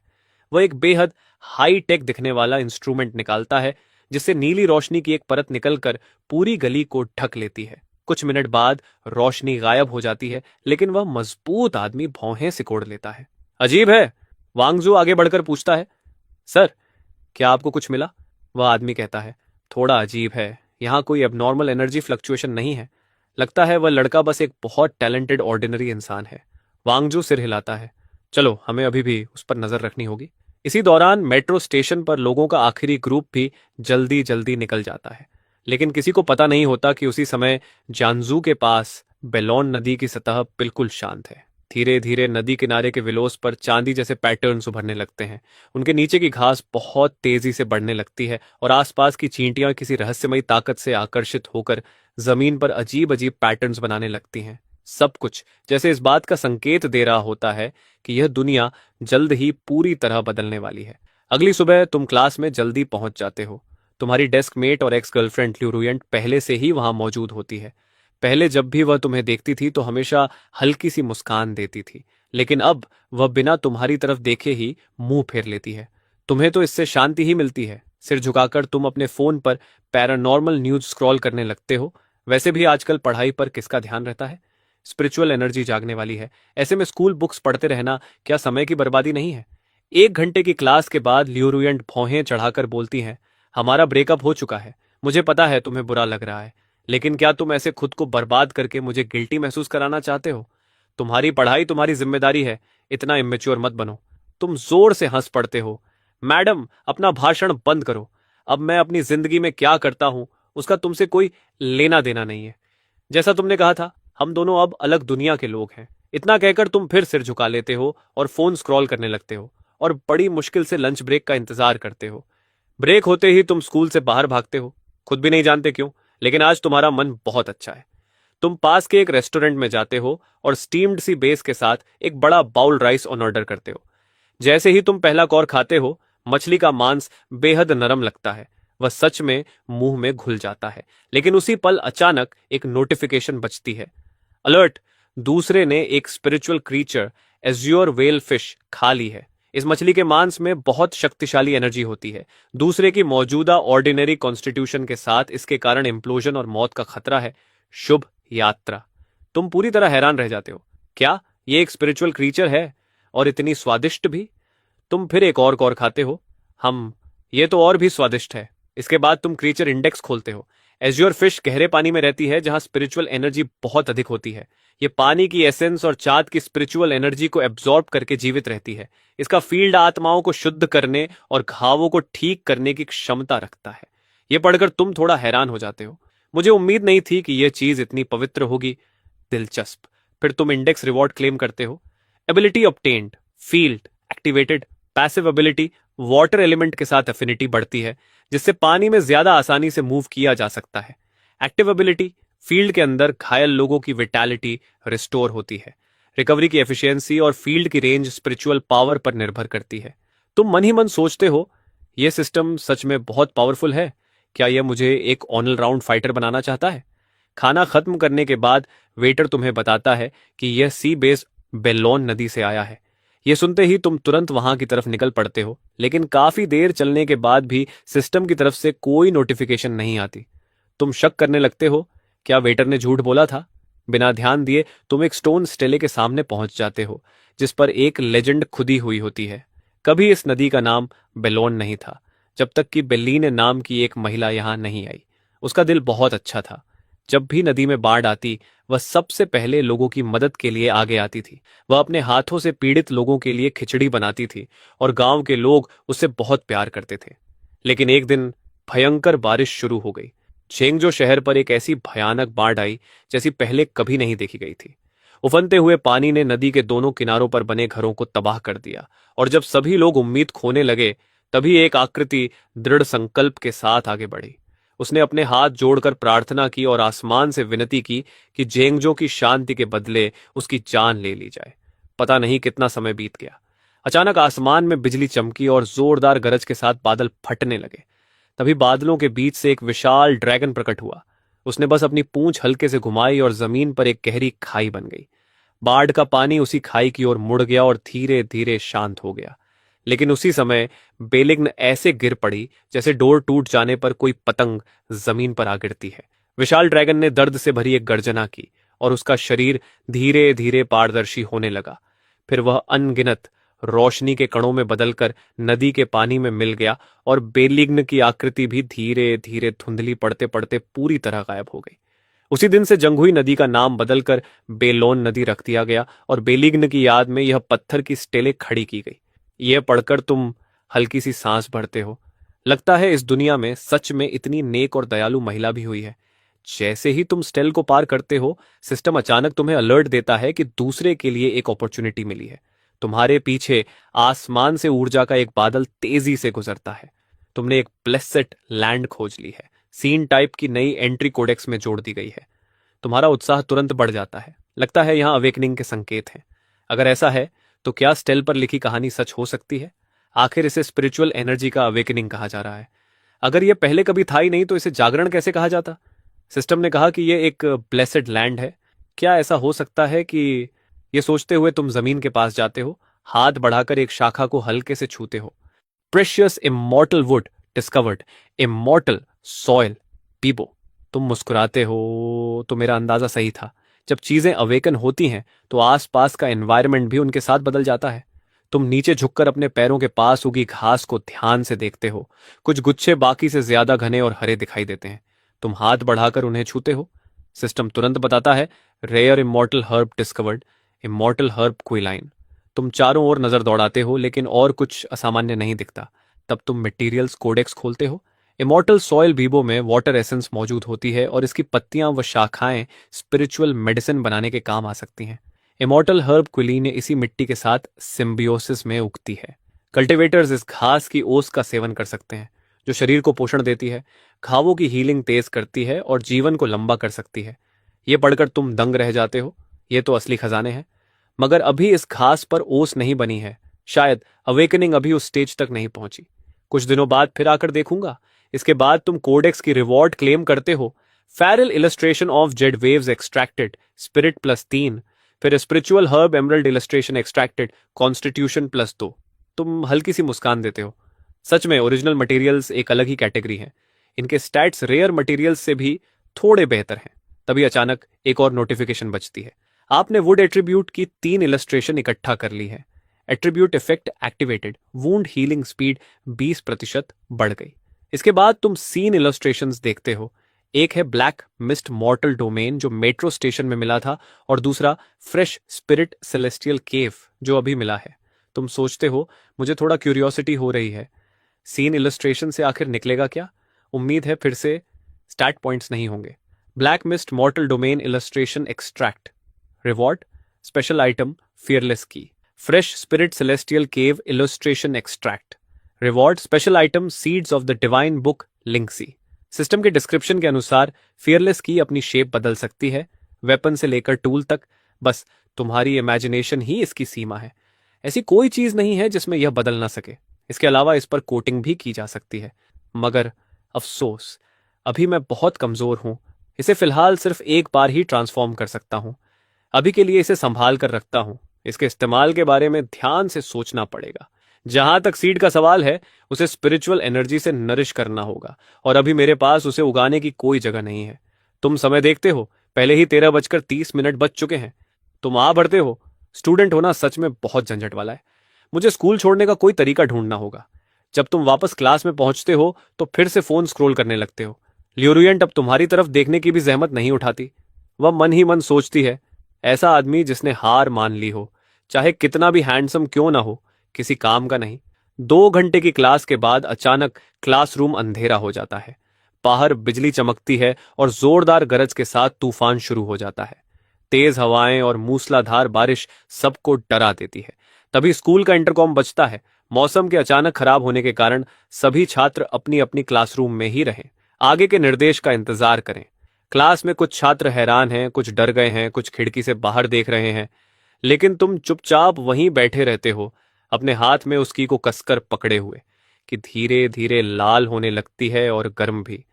वह एक बेहद हाई टेक दिखने वाला इंस्ट्रूमेंट निकालता है जिससे नीली रोशनी की एक परत निकलकर पूरी गली को ढक लेती है। कुछ मिनट बाद रोशनी गायब हो जाती है, लेकिन वह मजबूत आदमी भौहें सिकोड़ लेता है। अजीब है, वांगजू आगे बढ़कर पूछता है। सर, क्या आपको कुछ मिला? वह आदमी कहता है, थोड़ा अजीब है, यहाँ कोई एबनॉर्मल एनर्जी फ्लक्चुएशन नहीं है। लगता है वह लड़का बस एक बहुत टैलेंटेड ऑर्डिनरी इंसान है। वांगजू सिर हिलाता है। चलो, हमें अभी भी उस पर नजर रखनी होगी। इसी दौरान मेट्रो स्टेशन पर लोगों का आखिरी ग्रुप भी जल्दी जल्दी निकल जाता है, लेकिन किसी को पता नहीं होता कि उसी समय जानजू के पास बेलोन नदी की सतह बिल्कुल शांत है। धीरे धीरे नदी किनारे के विलोस पर चांदी जैसे पैटर्न्स उभरने लगते हैं। उनके नीचे की घास बहुत तेजी से बढ़ने लगती है और आसपास की चींटियां किसी रहस्यमयी ताकत से आकर्षित होकर जमीन पर अजीब अजीब पैटर्न्स बनाने लगती हैं। सब कुछ जैसे इस बात का संकेत दे रहा होता है कि यह दुनिया जल्द ही पूरी तरह बदलने वाली है। अगली सुबह तुम क्लास में जल्दी पहुंच जाते हो। तुम्हारी डेस्क मेट और एक्स गर्लफ्रेंड ल्यूरुयंट पहले से ही वहां मौजूद होती है। पहले जब भी वह तुम्हें देखती थी तो हमेशा हल्की सी मुस्कान देती थी, लेकिन अब वह बिना तुम्हारी तरफ देखे ही मुंह फेर लेती है। तुम्हें तो इससे शांति ही मिलती है। सिर झुकाकर तुम अपने फोन पर पैरानॉर्मल न्यूज स्क्रॉल करने लगते हो। वैसे भी आजकल पढ़ाई पर किसका ध्यान रहता है? स्पिरिचुअल एनर्जी जागने वाली है। ऐसे में स्कूल बुक्स पढ़ते रहना क्या समय की बर्बादी नहीं है? 1 घंटे की क्लास के बाद ल्यूरुयंट भौहें चढ़ाकर बोलती हैं, हमारा ब्रेकअप हो चुका है। मुझे पता है तुम्हें बुरा लग रहा है, लेकिन क्या तुम ऐसे खुद को बर्बाद करके मुझे गिल्टी महसूस कराना चाहते हो? तुम्हारी पढ़ाई तुम्हारी जिम्मेदारी है, इतना इमेच्योर मत बनो। तुम जोर से हंस पड़ते हो। मैडम, अपना भाषण बंद करो। अब मैं अपनी जिंदगी में क्या करता हूं उसका तुमसे कोई लेना देना नहीं है। जैसा तुमने कहा था, हम दोनों अब अलग दुनिया के लोग हैं। इतना कहकर तुम फिर सिर झुका लेते हो और फोन स्क्रॉल करने लगते हो और बड़ी मुश्किल से लंच ब्रेक का इंतजार करते हो। ब्रेक होते ही तुम स्कूल से बाहर भागते हो, खुद भी नहीं जानते क्यों, लेकिन आज तुम्हारा मन बहुत अच्छा है। तुम पास के एक रेस्टोरेंट में जाते हो और स्टीम्ड सी बेस के साथ एक बड़ा बाउल राइस ऑन ऑर्डर करते हो। जैसे ही तुम पहला कौर खाते हो, मछली का मांस बेहद नरम लगता है। वह सच में मुंह में घुल जाता है, लेकिन उसी पल अचानक एक नोटिफिकेशन बजती है। अलर्ट! दूसरे ने एक spiritual creature azure well fish खा ली है। इस मछली के मांस में बहुत शक्तिशाली एनर्जी होती है। दूसरे की मौजूदा ऑर्डिनरी कॉन्स्टिट्यूशन के साथ इसके कारण इम्प्लोजन और मौत का खतरा है। शुभ यात्रा। तुम पूरी तरह हैरान रह जाते हो। क्या ये एक स्पिरिचुअल क्रीचर है, और इतनी स्वादिष्ट भी? तुम फिर एक और कौर खाते हो। ये तो और भी स्वादिष्ट है। इसके बाद तुम क्रीचर इंडेक्स खोलते हो। एज्योर फिश गहरे पानी में रहती है जहां स्पिरिचुअल एनर्जी बहुत अधिक होती है। ये पानी की एसेंस और चाँद की स्पिरिचुअल एनर्जी को एब्जॉर्ब करके जीवित रहती है। इसका फील्ड आत्माओं को शुद्ध करने और घावों को ठीक करने की क्षमता रखता है। ये पढ़कर तुम थोड़ा हैरान हो जाते हो। मुझे उम्मीद नहीं थी कि यह चीज इतनी पवित्र होगी। दिलचस्प। फिर तुम इंडेक्स रिवॉर्ड क्लेम करते हो। Ability obtained, field activated, passive ability, water element के साथ एफिनिटी बढ़ती है जिससे पानी में ज्यादा आसानी से मूव किया जा सकता है। एक्टिव एबिलिटी, फील्ड के अंदर घायल लोगों की विटैलिटी रिस्टोर होती है। रिकवरी की एफिशिएंसी और फील्ड की रेंज स्पिरिचुअल पावर पर निर्भर करती है। तुम मन ही मन सोचते हो, यह सिस्टम सच में बहुत पावरफुल है। क्या यह मुझे एक ऑल राउंड फाइटर बनाना चाहता है? खाना खत्म करने के बाद वेटर तुम्हें बताता है कि यह सी बेस बेलोन नदी से आया है। यह सुनते ही तुम तुरंत वहां की तरफ निकल पड़ते हो, लेकिन काफी देर चलने के बाद भी सिस्टम की तरफ से कोई नोटिफिकेशन नहीं आती। तुम शक करने लगते हो, क्या वेटर ने झूठ बोला था? बिना ध्यान दिए तुम एक स्टोन स्टेले के सामने पहुंच जाते हो जिस पर एक लेजेंड खुदी हुई होती है। कभी इस नदी का नाम बेलोन नहीं था, जब तक कि बेलीन नाम की एक महिला यहां नहीं आई। उसका दिल बहुत अच्छा था। जब भी नदी में बाढ़ आती, वह सबसे पहले लोगों की मदद के लिए आगे आती थी। वह अपने हाथों से पीड़ित लोगों के लिए खिचड़ी बनाती थी और गांव के लोग उससे बहुत प्यार करते थे। लेकिन एक दिन भयंकर बारिश शुरू हो गई। चेंगजो शहर पर एक ऐसी भयानक बाढ़ आई जैसी पहले कभी नहीं देखी गई थी। उफनते हुए पानी ने नदी के दोनों किनारों पर बने घरों को तबाह कर दिया, और जब सभी लोग उम्मीद खोने लगे, तभी एक आकृति दृढ़ संकल्प के साथ आगे बढ़ी। उसने अपने हाथ जोड़कर प्रार्थना की और आसमान से विनती की कि जेंगजो की शांति के बदले उसकी जान ले ली जाए। पता नहीं कितना समय बीत गया। अचानक आसमान में बिजली चमकी और जोरदार गरज के साथ बादल फटने लगे। तभी बादलों के बीच से एक विशाल ड्रैगन प्रकट हुआ। उसने बस अपनी पूंछ हल्के से घुमाई और जमीन पर एक गहरी खाई बन गई। बाढ़ का पानी उसी खाई की ओर मुड़ गया और धीरे धीरे शांत हो गया। लेकिन उसी समय बेलिग्न ऐसे गिर पड़ी जैसे डोर टूट जाने पर कोई पतंग जमीन पर आ गिरती है। विशाल ड्रैगन ने दर्द से भरी एक गर्जना की और उसका शरीर धीरे धीरे पारदर्शी होने लगा। फिर वह अनगिनत रोशनी के कणों में बदलकर नदी के पानी में मिल गया और बेलिग्न की आकृति भी धीरे धीरे धुंधली पड़ते पड़ते पूरी तरह गायब हो गई। उसी दिन से जंगहुई नदी का नाम बदलकर बेलोन नदी रख दिया गया और बेलिग्न की याद में यह पत्थर की स्टेलें खड़ी की गई। यह पढ़कर तुम हल्की सी सांस भरते हो। लगता है इस दुनिया में सच में इतनी नेक और दयालु महिला भी हुई है। जैसे ही तुम स्टेल को पार करते हो, सिस्टम अचानक तुम्हें अलर्ट देता है कि दूसरे के लिए एक अपॉर्चुनिटी मिली है। तुम्हारे पीछे आसमान से ऊर्जा का एक बादल तेजी से गुजरता है। तुमने एक ब्लेसेड लैंड खोज ली है। सीन टाइप की नई एंट्री कोडेक्स में जोड़ दी गई है। तुम्हारा उत्साह तुरंत बढ़ जाता है। लगता है यहां अवेकनिंग के संकेत हैं। अगर ऐसा है तो क्या स्टेल पर लिखी कहानी सच हो सकती है? आखिर इसे स्पिरिचुअल एनर्जी का अवेकनिंग कहा जा रहा है। अगर यह पहले कभी था ही नहीं तो इसे जागरण कैसे कहा जाता? सिस्टम ने कहा कि यह एक ब्लेसेड लैंड है। क्या ऐसा हो सकता है कि यह सोचते हुए तुम जमीन के पास जाते हो, हाथ बढ़ाकर एक शाखा को हल्के से छूते हो। Precious immortal wood discovered, immortal soil पीबो। तुम मुस्कुराते हो। तो मेरा अंदाजा सही था। जब चीजें अवेकन होती हैं तो आसपास का एनवायरनमेंट भी उनके साथ बदल जाता है। तुम नीचे झुककर अपने पैरों के पास उगी घास को ध्यान से देखते हो। कुछ गुच्छे बाकी से ज्यादा घने और हरे दिखाई देते हैं। तुम हाथ बढ़ाकर उन्हें छूते हो। सिस्टम तुरंत बताता है, rare immortal herb discovered, immortal herb क्विलाइन। तुम चारों ओर नजर दौड़ाते हो लेकिन और कुछ असामान्य नहीं दिखता। तब तुम मटेरियल्स कोडेक्स खोलते हो। इमॉर्टल सॉइल बीबो में वाटर एसेंस मौजूद होती है और इसकी पत्तियां व शाखाएं स्पिरिचुअल मेडिसिन बनाने के काम आ सकती हैं। इमॉर्टल हर्ब क्विलीन इसी मिट्टी के साथ सिम्बियोसिस में उगती है। कल्टीवेटर्स इस घास की ओस का सेवन कर सकते हैं, जो शरीर को पोषण देती है, घावों की हीलिंग तेज करती है और जीवन को लंबा कर सकती है। ये पढ़कर तुम दंग रह जाते हो। ये तो असली खजाने हैं। मगर अभी इस घास पर ओस नहीं बनी है। शायद अवेकनिंग अभी उस स्टेज तक नहीं पहुंची। कुछ दिनों बाद फिर आकर देखूंगा। इसके बाद तुम कोडेक्स की रिवॉर्ड क्लेम करते हो। Feral illustration of Z waves extracted, spirit +3। फिर spiritual herb emerald illustration extracted, constitution +2। तुम हल्की सी मुस्कान देते हो। सच में ओरिजिनल मटेरियल्स एक अलग ही कैटेगरी है। इनके स्टैट्स रेयर मटेरियल्स से भी थोड़े बेहतर हैं। तभी अचानक एक और नोटिफिकेशन बजती है। आपने वुड एट्रीब्यूट की 3 इलस्ट्रेशन इकट्ठा कर ली है। Attribute effect activated, wound healing speed 20% बढ़ गई। इसके बाद तुम सीन इलस्ट्रेशंस देखते हो। एक है ब्लैक मिस्ट मॉर्टल डोमेन जो मेट्रो स्टेशन में मिला था, और दूसरा फ्रेश स्पिरिट सेलेस्टियल केव जो अभी मिला है। तुम सोचते हो, मुझे थोड़ा क्यूरियोसिटी हो रही है, सीन इलस्ट्रेशन से आखिर निकलेगा क्या? उम्मीद है फिर से स्टैट पॉइंट्स नहीं होंगे। Black mist mortal domain illustration extract. Reward special item fearless की। Fresh spirit celestial cave illustration extract. Reward special item seeds of the divine book लिंक्सी। सिस्टम के डिस्क्रिप्शन के अनुसार फियरलेस की अपनी शेप बदल सकती है, वेपन से लेकर टूल तक। बस तुम्हारी इमेजिनेशन ही इसकी सीमा है। ऐसी कोई चीज नहीं है जिसमें यह बदल ना सके। इसके अलावा इस पर कोटिंग भी की जा सकती है। मगर अफसोस, अभी मैं बहुत कमजोर हूं। इसे फिलहाल सिर्फ एक बार ही ट्रांसफॉर्म कर सकता हूं। अभी के लिए इसे संभाल कर रखता हूं। इसके इस्तेमाल के बारे में ध्यान से सोचना पड़ेगा। जहां तक सीड का सवाल है, उसे स्पिरिचुअल एनर्जी से नरिश करना होगा, और अभी मेरे पास उसे उगाने की कोई जगह नहीं है। तुम समय देखते हो, पहले ही 13:30 बज चुके हैं। तुम आ बढ़ते हो। स्टूडेंट होना सच में बहुत झंझट वाला है। मुझे स्कूल छोड़ने का कोई तरीका ढूंढना होगा। जब तुम वापस क्लास में पहुंचते हो तो फिर से फोन स्क्रॉल करने लगते हो। ल्यूरियंट अब तुम्हारी तरफ देखने की भी जहमत नहीं उठाती। वह मन ही मन सोचती है, ऐसा आदमी जिसने हार मान ली हो, चाहे कितना भी हैंडसम क्यों ना हो, किसी काम का नहीं। 2 घंटे की क्लास के बाद अचानक क्लासरूम अंधेरा हो जाता है। बाहर बिजली चमकती है और जोरदार गरज के साथ तूफान शुरू हो जाता है। तेज हवाएं और मूसलाधार बारिश सबको डरा देती है। तभी स्कूल का इंटरकॉम बजता है। मौसम के अचानक खराब होने के कारण सभी छात्र अपनी अपनी क्लासरूम में ही रहें, आगे के निर्देश का इंतजार करें। क्लास में कुछ छात्र हैरान हैं, कुछ डर गए हैं, कुछ खिड़की से बाहर देख रहे हैं, लेकिन तुम चुपचाप वहीं बैठे रहते हो, अपने हाथ में उस की को कसकर पकड़े हुए, कि धीरे धीरे लाल होने लगती है और गर्म भी।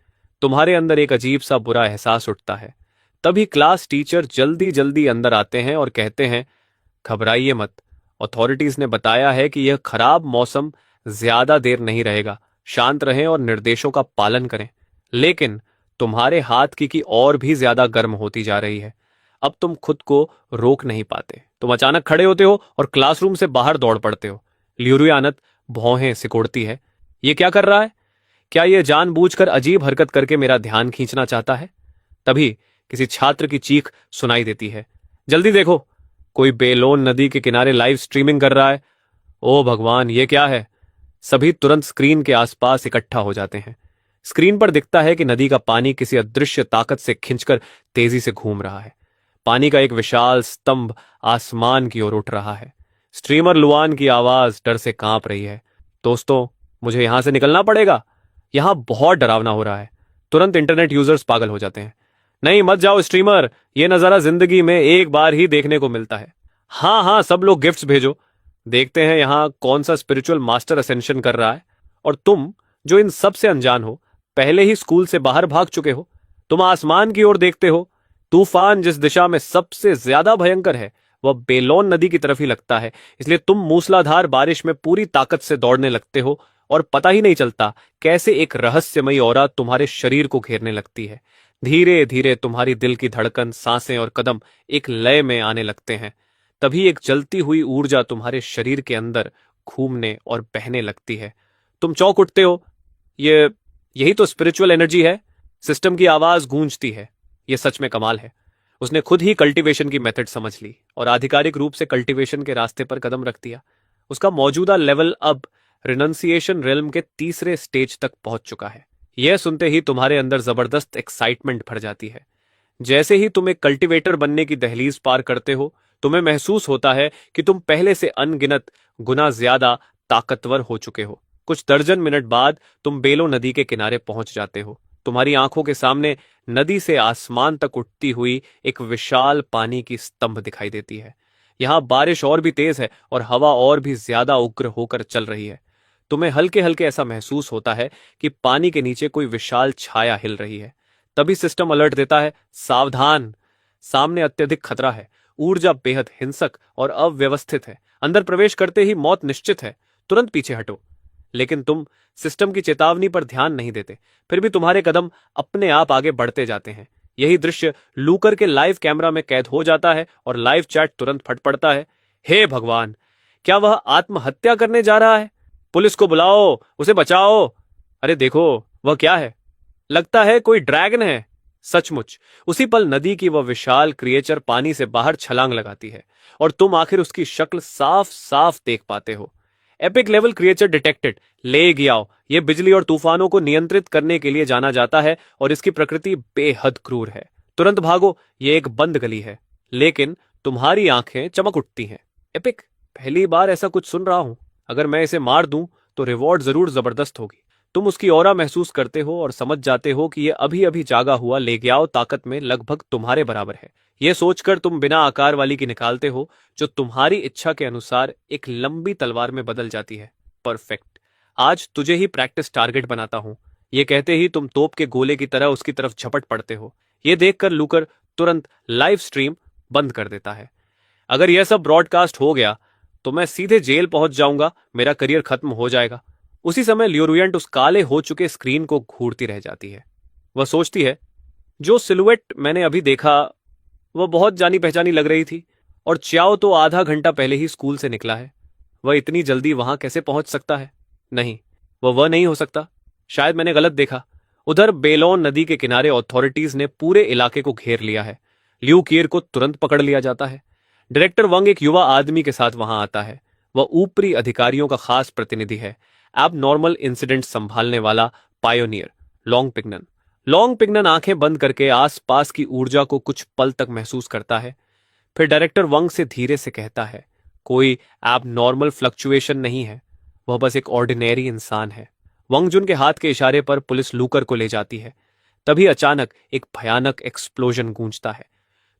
तुम्हारे अंदर एक अजीब सा बुरा एहसास उठता है। तभी क्लास टीचर जल्दी जल्दी अंदर आते हैं और कहते हैं, घबराइए मत, अथॉरिटीज ने बताया है कि यह खराब मौसम ज्यादा देर नहीं रहेगा, शांत रहें और निर्देशों का पालन करें। लेकिन तुम्हारे हाथ की और भी ज्यादा गर्म होती जा रही है। अब तुम खुद को रोक नहीं पाते। तुम अचानक खड़े होते हो और क्लासरूम से बाहर दौड़ पड़ते हो। लियूरियानत भौहें सिकोड़ती है। ये क्या कर रहा है? क्या ये जानबूझकर अजीब हरकत करके मेरा ध्यान खींचना चाहता है? तभी किसी छात्र की चीख सुनाई देती है, जल्दी देखो, कोई बेलोन नदी के किनारे लाइव स्ट्रीमिंग कर रहा है। ओ भगवान, ये क्या है? सभी तुरंत स्क्रीन के आसपास इकट्ठा हो जाते हैं। स्क्रीन पर दिखता है कि नदी का पानी किसी अदृश्य ताकत से खिंचकर तेजी से घूम रहा है। पानी का एक विशाल स्तंभ आसमान की ओर उठ रहा है। स्ट्रीमर लुआन की आवाज डर से कांप रही है, दोस्तों, मुझे यहां से निकलना पड़ेगा, यहां बहुत डरावना हो रहा है। तुरंत इंटरनेट यूजर्स पागल हो जाते हैं। नहीं, मत जाओ स्ट्रीमर, ये नजारा जिंदगी में एक बार ही देखने को मिलता है। हाँ हाँ, सब लोग गिफ्ट्स भेजो, देखते हैं यहां कौन सा स्पिरिचुअल मास्टर असेंशन कर रहा है। और तुम जो इन सब से अनजान हो, पहले ही स्कूल से बाहर भाग चुके हो। तुम आसमान की ओर देखते हो। तूफान जिस दिशा में सबसे ज्यादा भयंकर है वह बेलोन नदी की तरफ ही लगता है, इसलिए तुम मूसलाधार बारिश में पूरी ताकत से दौड़ने लगते हो और पता ही नहीं चलता कैसे एक रहस्यमयी औरा तुम्हारे शरीर को घेरने लगती है। धीरे धीरे तुम्हारी दिल की धड़कन, सांसें और कदम एक लय में आने लगते हैं। तभी एक जलती हुई ऊर्जा तुम्हारे शरीर के अंदर घूमने और बहने लगती है। तुम चौंक उठते हो। यही तो स्पिरिचुअल एनर्जी है। सिस्टम की आवाज गूंजती है। यह सच में कमाल है। उसने खुद ही कल्टीवेशन की मेथड समझ ली और आधिकारिक रूप से कल्टीवेशन के रास्ते पर कदम रख दिया। उसका मौजूदा लेवल अब रिनंसिएशन रेल्म के तीसरे स्टेज तक पहुंच चुका है। यह सुनते ही तुम्हारे अंदर जबरदस्त एक्साइटमेंट भर जाती है। जैसे ही तुम एक कल्टीवेटर बनने की दहलीज पार करते हो, तुम्हें महसूस होता है कि तुम पहले से अनगिनत गुना ज्यादा ताकतवर हो चुके हो। कुछ दर्जन मिनट बाद तुम बेलो नदी के किनारे पहुंच जाते हो। तुम्हारी आंखों के सामने नदी से आसमान तक उठती हुई एक विशाल पानी की स्तंभ दिखाई देती है। यहां बारिश और भी तेज है और हवा और भी ज्यादा उग्र होकर चल रही है। तुम्हें हल्के हल्के ऐसा महसूस होता है कि पानी के नीचे कोई विशाल छाया हिल रही है। तभी सिस्टम अलर्ट देता है, सावधान, सामने अत्यधिक खतरा है। ऊर्जा बेहद हिंसक और अव्यवस्थित है। अंदर प्रवेश करते ही मौत निश्चित है। तुरंत पीछे हटो। लेकिन तुम सिस्टम की चेतावनी पर ध्यान नहीं देते। फिर भी तुम्हारे कदम अपने आप आगे बढ़ते जाते हैं। यही दृश्य लूकर के लाइव कैमरा में कैद हो जाता है और लाइव चैट तुरंत फट पड़ता है। हे भगवान, क्या वह आत्महत्या करने जा रहा है? पुलिस को बुलाओ, उसे बचाओ। अरे देखो, वह क्या है? लगता है कोई ड्रैगन है। सचमुच उसी पल नदी की वह विशाल क्रिएचर पानी से बाहर छलांग लगाती है और तुम आखिर उसकी शक्ल साफ साफ देख पाते हो। Epic level creature detected. ले गियाओ। यह बिजली और तूफानों को नियंत्रित करने के लिए जाना जाता है और इसकी प्रकृति बेहद क्रूर है। तुरंत भागो, यह एक बंद गली है। लेकिन तुम्हारी आंखें चमक उठती हैं। एपिक, पहली बार ऐसा कुछ सुन रहा हूं। अगर मैं इसे मार दूं तो रिवॉर्ड जरूर जबरदस्त होगी। तुम उसकी ऑरा महसूस करते हो और समझ जाते हो कि यह अभी अभी जागा हुआ लेग्याओ ताकत में लगभग तुम्हारे बराबर है। यह सोचकर तुम बिना आकार वाली की निकालते हो, जो तुम्हारी इच्छा के अनुसार एक लंबी तलवार में बदल जाती है। परफेक्ट, आज तुझे ही प्रैक्टिस टारगेट बनाता हूं। यह कहते ही तुम तोप के गोले की तरह उसकी तरफ झपट पड़ते हो। यह देखकर लूकर तुरंत लाइव स्ट्रीम बंद कर देता है। अगर यह सब ब्रॉडकास्ट हो गया तो मैं सीधे जेल पहुंच जाऊंगा, मेरा करियर खत्म हो जाएगा। उसी समय ल्यूरुयंट उस काले हो चुके स्क्रीन को घूरती रह जाती है। वह सोचती है, जो सिलुएट मैंने अभी देखा वह बहुत जानी पहचानी लग रही थी, और च्याओ तो आधा घंटा पहले ही स्कूल से निकला है। वह इतनी जल्दी वहां कैसे पहुंच सकता है? नहीं, वह नहीं हो सकता। शायद मैंने गलत देखा। उधर बेलोन नदी के किनारे अथॉरिटीज ने पूरे इलाके को घेर लिया है। ल्यू कियर को तुरंत पकड़ लिया जाता है। डायरेक्टर वंग एक युवा आदमी के साथ वहां आता है। वह ऊपरी अधिकारियों का खास प्रतिनिधि है, एब नॉर्मल इंसिडेंट संभालने वाला पायोनियर लॉन्ग पिग्नन। लॉन्ग पिग्नन आंखें बंद करके आसपास की ऊर्जा को कुछ पल तक महसूस करता है। फिर डायरेक्टर वंग से धीरे से कहता है, कोई एब नॉर्मल फ्लक्चुएशन नहीं है, वह बस एक ऑर्डिनरी इंसान है। वंग जुन के हाथ के इशारे पर पुलिस लूकर को ले जाती है। तभी अचानक एक भयानक एक्सप्लोजन गूंजता है।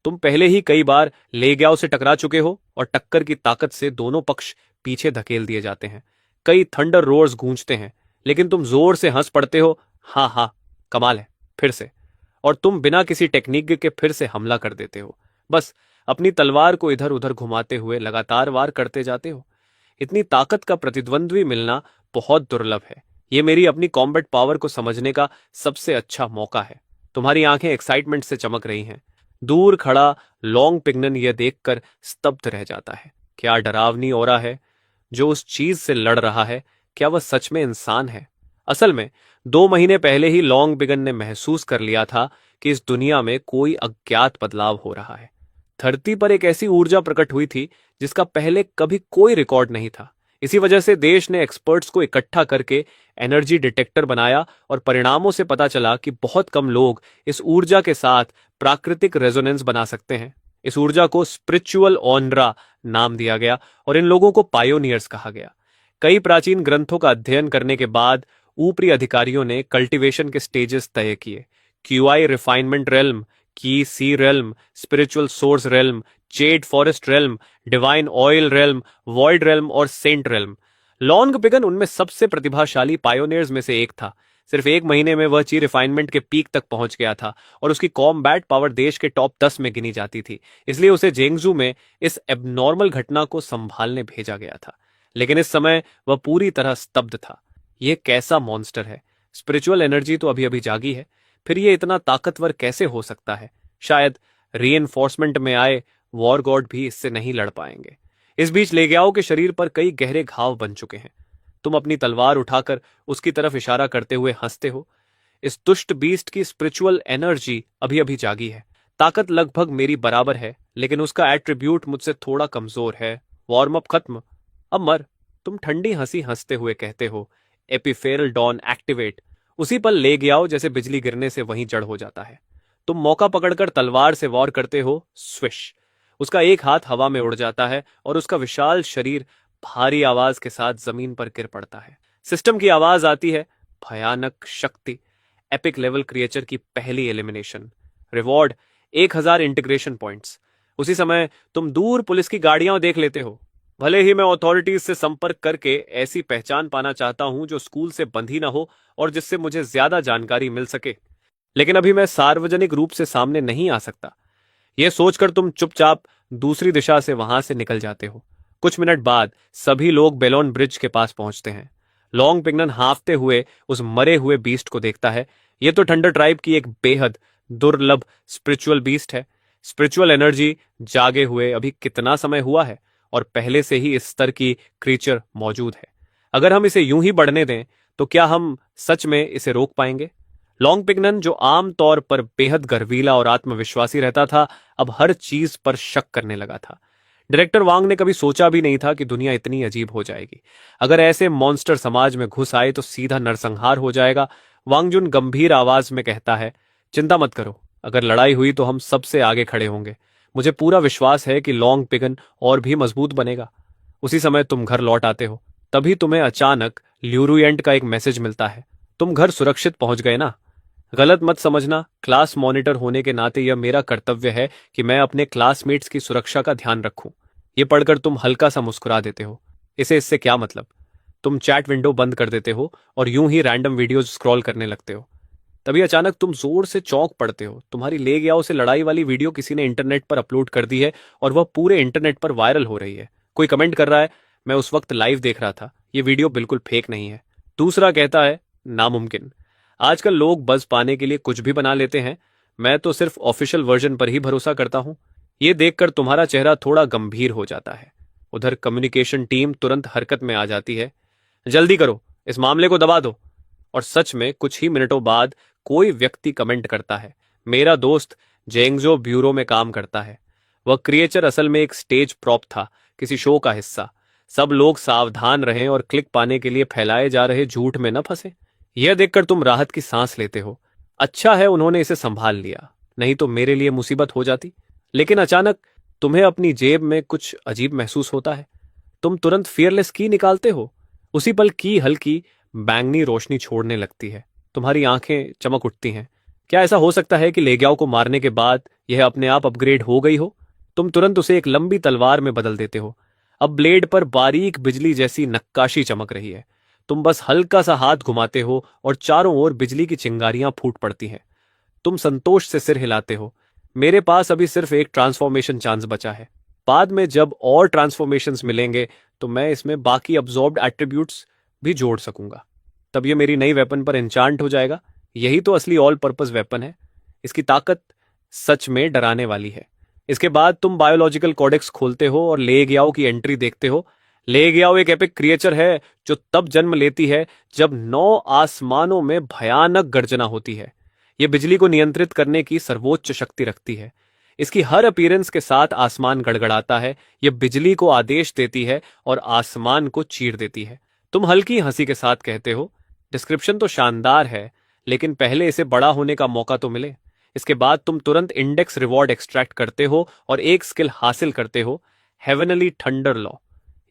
तुम पहले ही कई बार ले गयाओ से टकरा चुके हो और टक्कर की ताकत से दोनों पक्ष पीछे धकेल दिए जाते हैं। कई थंडर रोर्स गूंजते हैं, लेकिन तुम जोर से हंस पड़ते हो। हाँ हाँ, कमाल है, फिर से। और तुम बिना किसी टेक्निक के फिर से हमला कर देते हो, बस अपनी तलवार को इधर उधर घुमाते हुए लगातार वार करते जाते हो। इतनी ताकत का प्रतिद्वंद्वी मिलना बहुत दुर्लभ है। ये मेरी अपनी कॉम्बैट पावर को समझने का सबसे अच्छा मौका है। तुम्हारी आंखें एक्साइटमेंट से चमक रही हैं। दूर खड़ा लॉन्ग पिग्नन यह देखकर स्तब्ध रह जाता है। क्या डरावनी ओरा है जो उस चीज से लड़ रहा है। क्या वह सच में इंसान है? असल में 2 महीने पहले ही लॉन्ग बिगन ने महसूस कर लिया था कि इस दुनिया में कोई अज्ञात बदलाव हो रहा है। धरती पर एक ऐसी ऊर्जा प्रकट हुई थी जिसका पहले कभी कोई रिकॉर्ड नहीं था। इसी वजह से देश ने एक्सपर्ट्स को इकट्ठा करके एनर्जी डिटेक्टर बनाया और परिणामों से पता चला कि बहुत कम लोग इस ऊर्जा के साथ प्राकृतिक रेजोनेंस बना सकते हैं। इस ऊर्जा को स्पिरिचुअल ऑनरा नाम दिया गया और इन लोगों को पायोनियर्स कहा गया। कई प्राचीन ग्रंथों का अध्ययन करने के बाद ऊपरी अधिकारियों ने कल्टीवेशन के स्टेजेस तय किए। क्यूआई रिफाइनमेंट रेल्म, की sea realm, spiritual source realm, jade forest realm, divine oil realm, void realm और सेंट रेल्म। लॉन्ग बिगन उनमें सबसे प्रतिभाशाली पायोनियर्स में से एक था। सिर्फ 1 महीने में वह ची रिफाइनमेंट के पीक तक पहुंच गया था और उसकी कॉम्बैट पावर देश के टॉप 10 में गिनी जाती थी। इसलिए उसे जेंगजू में इस एबनॉर्मल घटना को संभालने भेजा गया था। लेकिन इस समय वह पूरी तरह स्तब्ध था। यह कैसा मॉन्स्टर है? स्पिरिचुअल एनर्जी तो अभी अभी जागी है, फिर यह इतना ताकतवर कैसे हो सकता है? शायद रीइंफोर्समेंट में आए वॉर गॉड भी इससे नहीं लड़ पाएंगे। इस बीच लेग्याओ के शरीर पर कई गहरे घाव बन चुके हैं। तुम अपनी तलवार उठाकर उसकी तरफ इशारा करते हुए हंसते हो। इस दुष्ट बीस्ट की स्पिरिचुअल एनर्जी अभी अभी जागी है। ताकत लगभग मेरी बराबर है, लेकिन उसका एट्रीब्यूट मुझसे थोड़ा कमजोर है। वार्म अप खत्म, अब मर। तुम ठंडी हंसी हंसते हुए कहते हो, एपिफेरल डॉन एक्टिवेट। उसी पल ले गयाओ जैसे बिजली गिरने से वहीं जड़ हो जाता है। तुम मौका पकड़कर तलवार से वार करते हो। स्विश! उसका एक हाथ हवा में उड़ जाता है और उसका विशाल शरीर भारी आवाज के साथ जमीन पर गिर पड़ता है। सिस्टम की आवाज आती है, भयानक शक्ति, एपिक लेवल क्रिएचर की पहली एलिमिनेशन। Reward 1000 integration points. उसी समय तुम दूर पुलिस की गाड़ियां देख लेते हो। भले ही मैं अथॉरिटीज से संपर्क करके ऐसी पहचान पाना चाहता हूं जो स्कूल से बंधी ना हो और जिससे मुझे ज्यादा जानकारी मिल सके, लेकिन अभी मैं सार्वजनिक रूप से सामने नहीं आ सकता। यह सोचकर तुम चुपचाप दूसरी दिशा से वहां से निकल जाते हो। कुछ मिनट बाद सभी लोग बेलोन ब्रिज के पास पहुंचते हैं। लॉन्ग पिग्नन हांफते हुए उस मरे हुए बीस्ट को देखता है। यह तो थंडर ट्राइब की एक बेहद दुर्लभ स्पिरिचुअल बीस्ट है। स्पिरिचुअल एनर्जी जागे हुए अभी कितना समय हुआ है और पहले से ही इस स्तर की क्रीचर मौजूद है। अगर हम इसे यूं ही बढ़ने दें तो क्या हम सच में इसे रोक पाएंगे? लॉन्ग पिग्नन, जो आमतौर पर बेहद गर्वीला और आत्मविश्वासी रहता था, अब हर चीज पर शक करने लगा था। डायरेक्टर वांग ने कभी सोचा भी नहीं था कि दुनिया इतनी अजीब हो जाएगी। अगर ऐसे मॉन्स्टर समाज में घुस आए तो सीधा नरसंहार हो जाएगा। वांग जुन गंभीर आवाज में कहता है, चिंता मत करो, अगर लड़ाई हुई तो हम सबसे आगे खड़े होंगे। मुझे पूरा विश्वास है कि लॉन्ग पिगन और भी मजबूत बनेगा। उसी समय तुम घर लौट आते हो। तभी तुम्हें अचानक ल्यूरुएंट का एक मैसेज मिलता है। तुम घर सुरक्षित पहुंच गए ना? गलत मत समझना, क्लास मॉनिटर होने के नाते यह मेरा कर्तव्य है कि मैं अपने क्लासमेट्स की सुरक्षा का ध्यान रखूं। यह पढ़कर तुम हल्का सा मुस्कुरा देते हो। इससे क्या मतलब? तुम चैट विंडो बंद कर देते हो और यूं ही रैंडम वीडियोज स्क्रॉल करने लगते हो। तभी अचानक तुम जोर से चौंक पड़ते हो। तुम्हारी ले गयाओ से लड़ाई वाली वीडियो किसी ने इंटरनेट पर अपलोड कर दी है और वह पूरे इंटरनेट पर वायरल हो रही है। कोई कमेंट कर रहा है, मैं उस वक्त लाइव देख रहा था, ये वीडियो बिल्कुल फेक नहीं है। दूसरा कहता है, नामुमकिन। आजकल लोग बज़ पाने के लिए कुछ भी बना लेते हैं। मैं तो सिर्फ ऑफिशियल वर्जन पर ही भरोसा करता हूं। यह देखकर तुम्हारा चेहरा थोड़ा गंभीर हो जाता है। उधर कम्युनिकेशन टीम तुरंत हरकत में आ जाती है। जल्दी करो, इस मामले को दबा दो। और सच में कुछ ही मिनटों बाद कोई व्यक्ति कमेंट करता है, मेरा दोस्त जेंगजो ब्यूरो में काम करता है। वह क्रिएचर असल में एक स्टेज प्रॉप था, किसी शो का हिस्सा। सब लोग सावधान रहें और क्लिक पाने के लिए फैलाए जा रहे झूठ में न फंसे। यह देखकर तुम राहत की सांस लेते हो। अच्छा है उन्होंने इसे संभाल लिया, नहीं तो मेरे लिए मुसीबत हो जाती। लेकिन अचानक तुम्हें अपनी जेब में कुछ अजीब महसूस होता है। तुम तुरंत फियरलेस की निकालते हो। उसी पल की हल्की बैंगनी रोशनी छोड़ने लगती है। तुम्हारी आंखें चमक उठती हैं। क्या ऐसा हो सकता है कि लेग्याओ को मारने के बाद यह अपने आप अपग्रेड हो गई हो? तुम तुरंत उसे एक लंबी तलवार में बदल देते हो। अब ब्लेड पर बारीक बिजली जैसी नक्काशी चमक रही है। तुम बस हल्का सा हाथ घुमाते हो और चारों ओर बिजली की चिंगारियां फूट पड़ती हैं। तुम संतोष से सिर हिलाते हो। मेरे पास अभी सिर्फ एक ट्रांसफॉर्मेशन चांस बचा है। बाद में जब और ट्रांसफॉर्मेशंस मिलेंगे तो मैं इसमें बाकी अब्जॉर्ब्ड एट्रीब्यूट्स भी जोड़ सकूंगा। तब ये मेरी नई वेपन पर एन्चांट हो जाएगा। यही तो असली ऑल पर्पस वेपन है। इसकी ताकत सच में डराने वाली है। इसके बाद तुम बायोलॉजिकल कोडेक्स खोलते हो और लेग्याओ की एंट्री देखते हो। लेग्याओ एक एपिक क्रिएचर है जो तब जन्म लेती है जब 9 आसमानों में भयानक गर्जना होती है। यह बिजली को नियंत्रित करने की सर्वोच्च शक्ति रखती है। इसकी हर अपीयरेंस के साथ आसमान गड़गड़ाता है। यह बिजली को आदेश देती है और आसमान को चीर देती है। तुम हल्की हंसी के साथ कहते हो, डिस्क्रिप्शन तो शानदार है, लेकिन पहले इसे बड़ा होने का मौका तो मिले। इसके बाद तुम तुरंत इंडेक्स रिवॉर्ड एक्सट्रैक्ट करते हो और एक स्किल हासिल करते हो, हेवनली थंडर लॉ।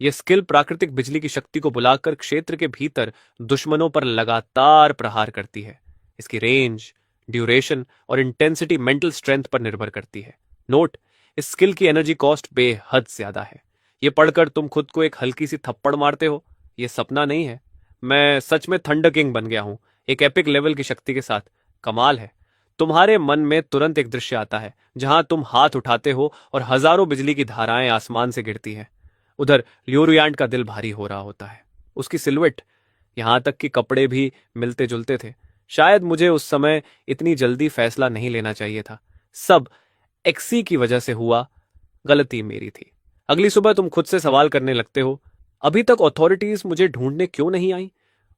यह स्किल प्राकृतिक बिजली की शक्ति को बुलाकर क्षेत्र के भीतर दुश्मनों पर लगातार प्रहार करती है। इसकी रेंज, ड्यूरेशन और इंटेंसिटी मेंटल स्ट्रेंथ पर निर्भर करती है। नोट, इस स्किल की एनर्जी कॉस्ट बेहद ज्यादा है। यह पढ़कर तुम खुद को एक हल्की सी थप्पड़ मारते हो। यह सपना नहीं है, मैं सच में थंडर किंग बन गया हूं, एक एपिक लेवल की शक्ति के साथ। कमाल है। तुम्हारे मन में तुरंत एक दृश्य आता है जहां तुम हाथ उठाते हो और हजारों बिजली की धाराएं आसमान से गिरती हैं। उधर ल्यूरुयांट का दिल भारी हो रहा होता है। उसकी सिलुएट, यहां तक कि कपड़े भी मिलते जुलते थे। शायद मुझे उस समय इतनी जल्दी फैसला नहीं लेना चाहिए था। सब एक्सी की वजह से हुआ, गलती मेरी थी। अगली सुबह तुम खुद से सवाल करने लगते हो, अभी तक अथॉरिटीज मुझे ढूंढने क्यों नहीं आई?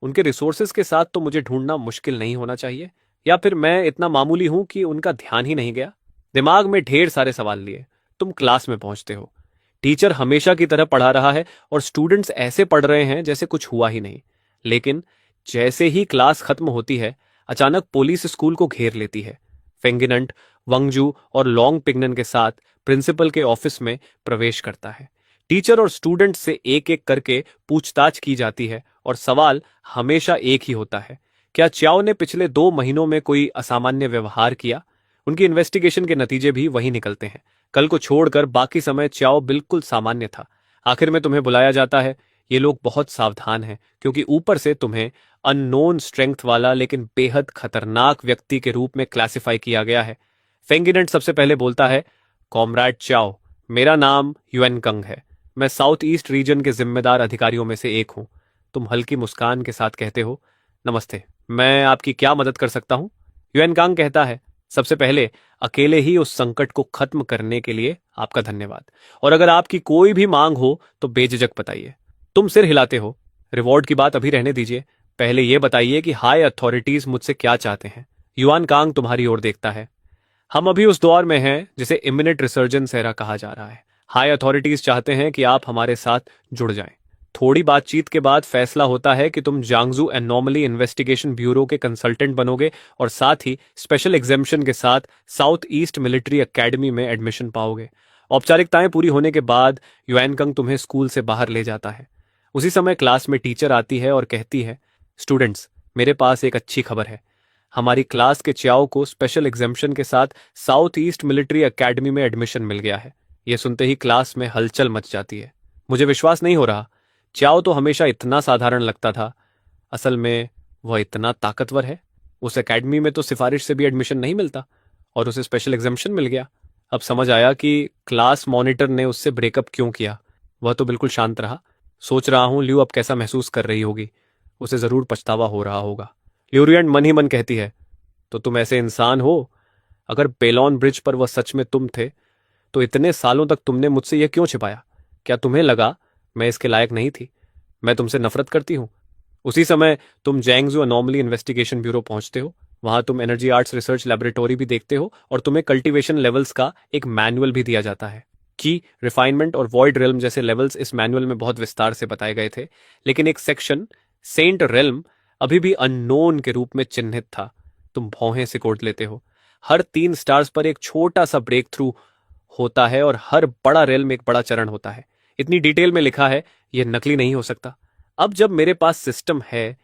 उनके रिसोर्सेज के साथ तो मुझे ढूंढना मुश्किल नहीं होना चाहिए, या फिर मैं इतना मामूली हूं कि उनका ध्यान ही नहीं गया? दिमाग में ढेर सारे सवाल लिए तुम क्लास में पहुंचते हो। टीचर हमेशा की तरह पढ़ा रहा है और स्टूडेंट्स ऐसे पढ़ रहे हैं जैसे कुछ हुआ ही नहीं। लेकिन जैसे ही क्लास खत्म होती है, अचानक पुलिस स्कूल को घेर लेती है। फेंगिनंट, वंगजू और लॉन्ग पिग्नन के साथ प्रिंसिपल के ऑफिस में प्रवेश करता है। टीचर और स्टूडेंट से एक एक करके पूछताछ की जाती है और सवाल हमेशा एक ही होता है, क्या च्याओ ने पिछले 2 महीनों में कोई असामान्य व्यवहार किया? उनकी इन्वेस्टिगेशन के नतीजे भी वही निकलते हैं। कल को छोड़कर बाकी समय च्याओ बिल्कुल सामान्य था। आखिर में तुम्हें बुलाया जाता है। ये लोग बहुत सावधान हैं क्योंकि ऊपर से तुम्हें अननोन स्ट्रेंथ वाला लेकिन बेहद खतरनाक व्यक्ति के रूप में क्लासिफाई किया गया है। फेंगिनेंट सबसे पहले बोलता है, कॉमरेड च्याओ, मेरा नाम युएन कंग है। मैं साउथ ईस्ट रीजन के जिम्मेदार अधिकारियों में से एक हूं। तुम हल्की मुस्कान के साथ कहते हो, नमस्ते, मैं आपकी क्या मदद कर सकता हूं? युएन कांग कहता है, सबसे पहले अकेले ही उस संकट को खत्म करने के लिए आपका धन्यवाद, और अगर आपकी कोई भी मांग हो तो बेझिझक बताइए। तुम सिर हिलाते हो, रिवॉर्ड की बात अभी रहने दीजिए, पहले यह बताइए कि हाई अथॉरिटीज मुझसे क्या चाहते हैं। युआन कांग तुम्हारी ओर देखता है, हम अभी उस दौर में हैं जिसे इमिनेंट रिसर्जेंस एरा कहा जा रहा है। हाई अथॉरिटीज चाहते हैं कि आप हमारे साथ जुड़ जाएं। थोड़ी बातचीत के बाद फैसला होता है कि तुम जांगजू एनॉमली इन्वेस्टिगेशन ब्यूरो के कंसल्टेंट बनोगे और साथ ही स्पेशल एग्जेम्पशन के साथ साउथ ईस्ट मिलिट्री एकेडमी में एडमिशन पाओगे। औपचारिकताएं पूरी होने के बाद युएनकंग तुम्हें स्कूल से बाहर ले जाता है। उसी समय क्लास में टीचर आती है और कहती है, स्टूडेंट्स, मेरे पास एक अच्छी खबर है। हमारी क्लास के च्याओ को स्पेशल एग्जेम्पशन के साथ साउथ ईस्ट मिलिट्री एकेडमी में एडमिशन मिल गया है। यह सुनते ही क्लास में हलचल मच जाती है। मुझे विश्वास नहीं हो रहा। च्याओ तो हमेशा इतना साधारण लगता था, असल में वह इतना ताकतवर है। उस एकेडमी में तो सिफारिश से भी एडमिशन नहीं मिलता और उसे स्पेशल एग्जामिशन मिल गया। अब समझ आया कि क्लास मॉनिटर ने उससे ब्रेकअप क्यों किया। वह तो बिल्कुल शांत रहा। सोच रहा हूं ल्यू अब कैसा महसूस कर रही होगी। उसे जरूर पछतावा हो रहा होगा। ल्यूरियन मन ही मन कहती है, तो तुम ऐसे इंसान हो? अगर पेलॉन ब्रिज पर वह सच में तुम थे तो इतने सालों तक तुमने मुझसे यह क्यों छिपाया? क्या तुम्हें लगा मैं इसके लायक नहीं थी? मैं तुमसे नफरत करती हूं। उसी समय तुम जैंगजू अनॉमली इन्वेस्टिगेशन ब्यूरो पहुंचते हो। वहां तुम एनर्जी आर्ट्स रिसर्च लैबोरेटोरी भी देखते हो और तुम्हें कल्टीवेशन लेवल्स का एक मैनुअल भी दिया जाता है। की, रिफाइनमेंट और वॉइड रेल्म जैसे लेवल्स इस मैनुअल में बहुत विस्तार से बताए गए थे, लेकिन एक सेक्शन सेंट रेल्म अभी भी अननोन के रूप में चिन्हित था। तुम भौहें सिकोड़ लेते हो। हर 3 स्टार्स पर एक छोटा सा ब्रेक थ्रू होता है और हर बड़ा रेल में एक बड़ा चरण होता है। इतनी डिटेल में लिखा है, यह नकली नहीं हो सकता। अब जब मेरे पास सिस्टम है,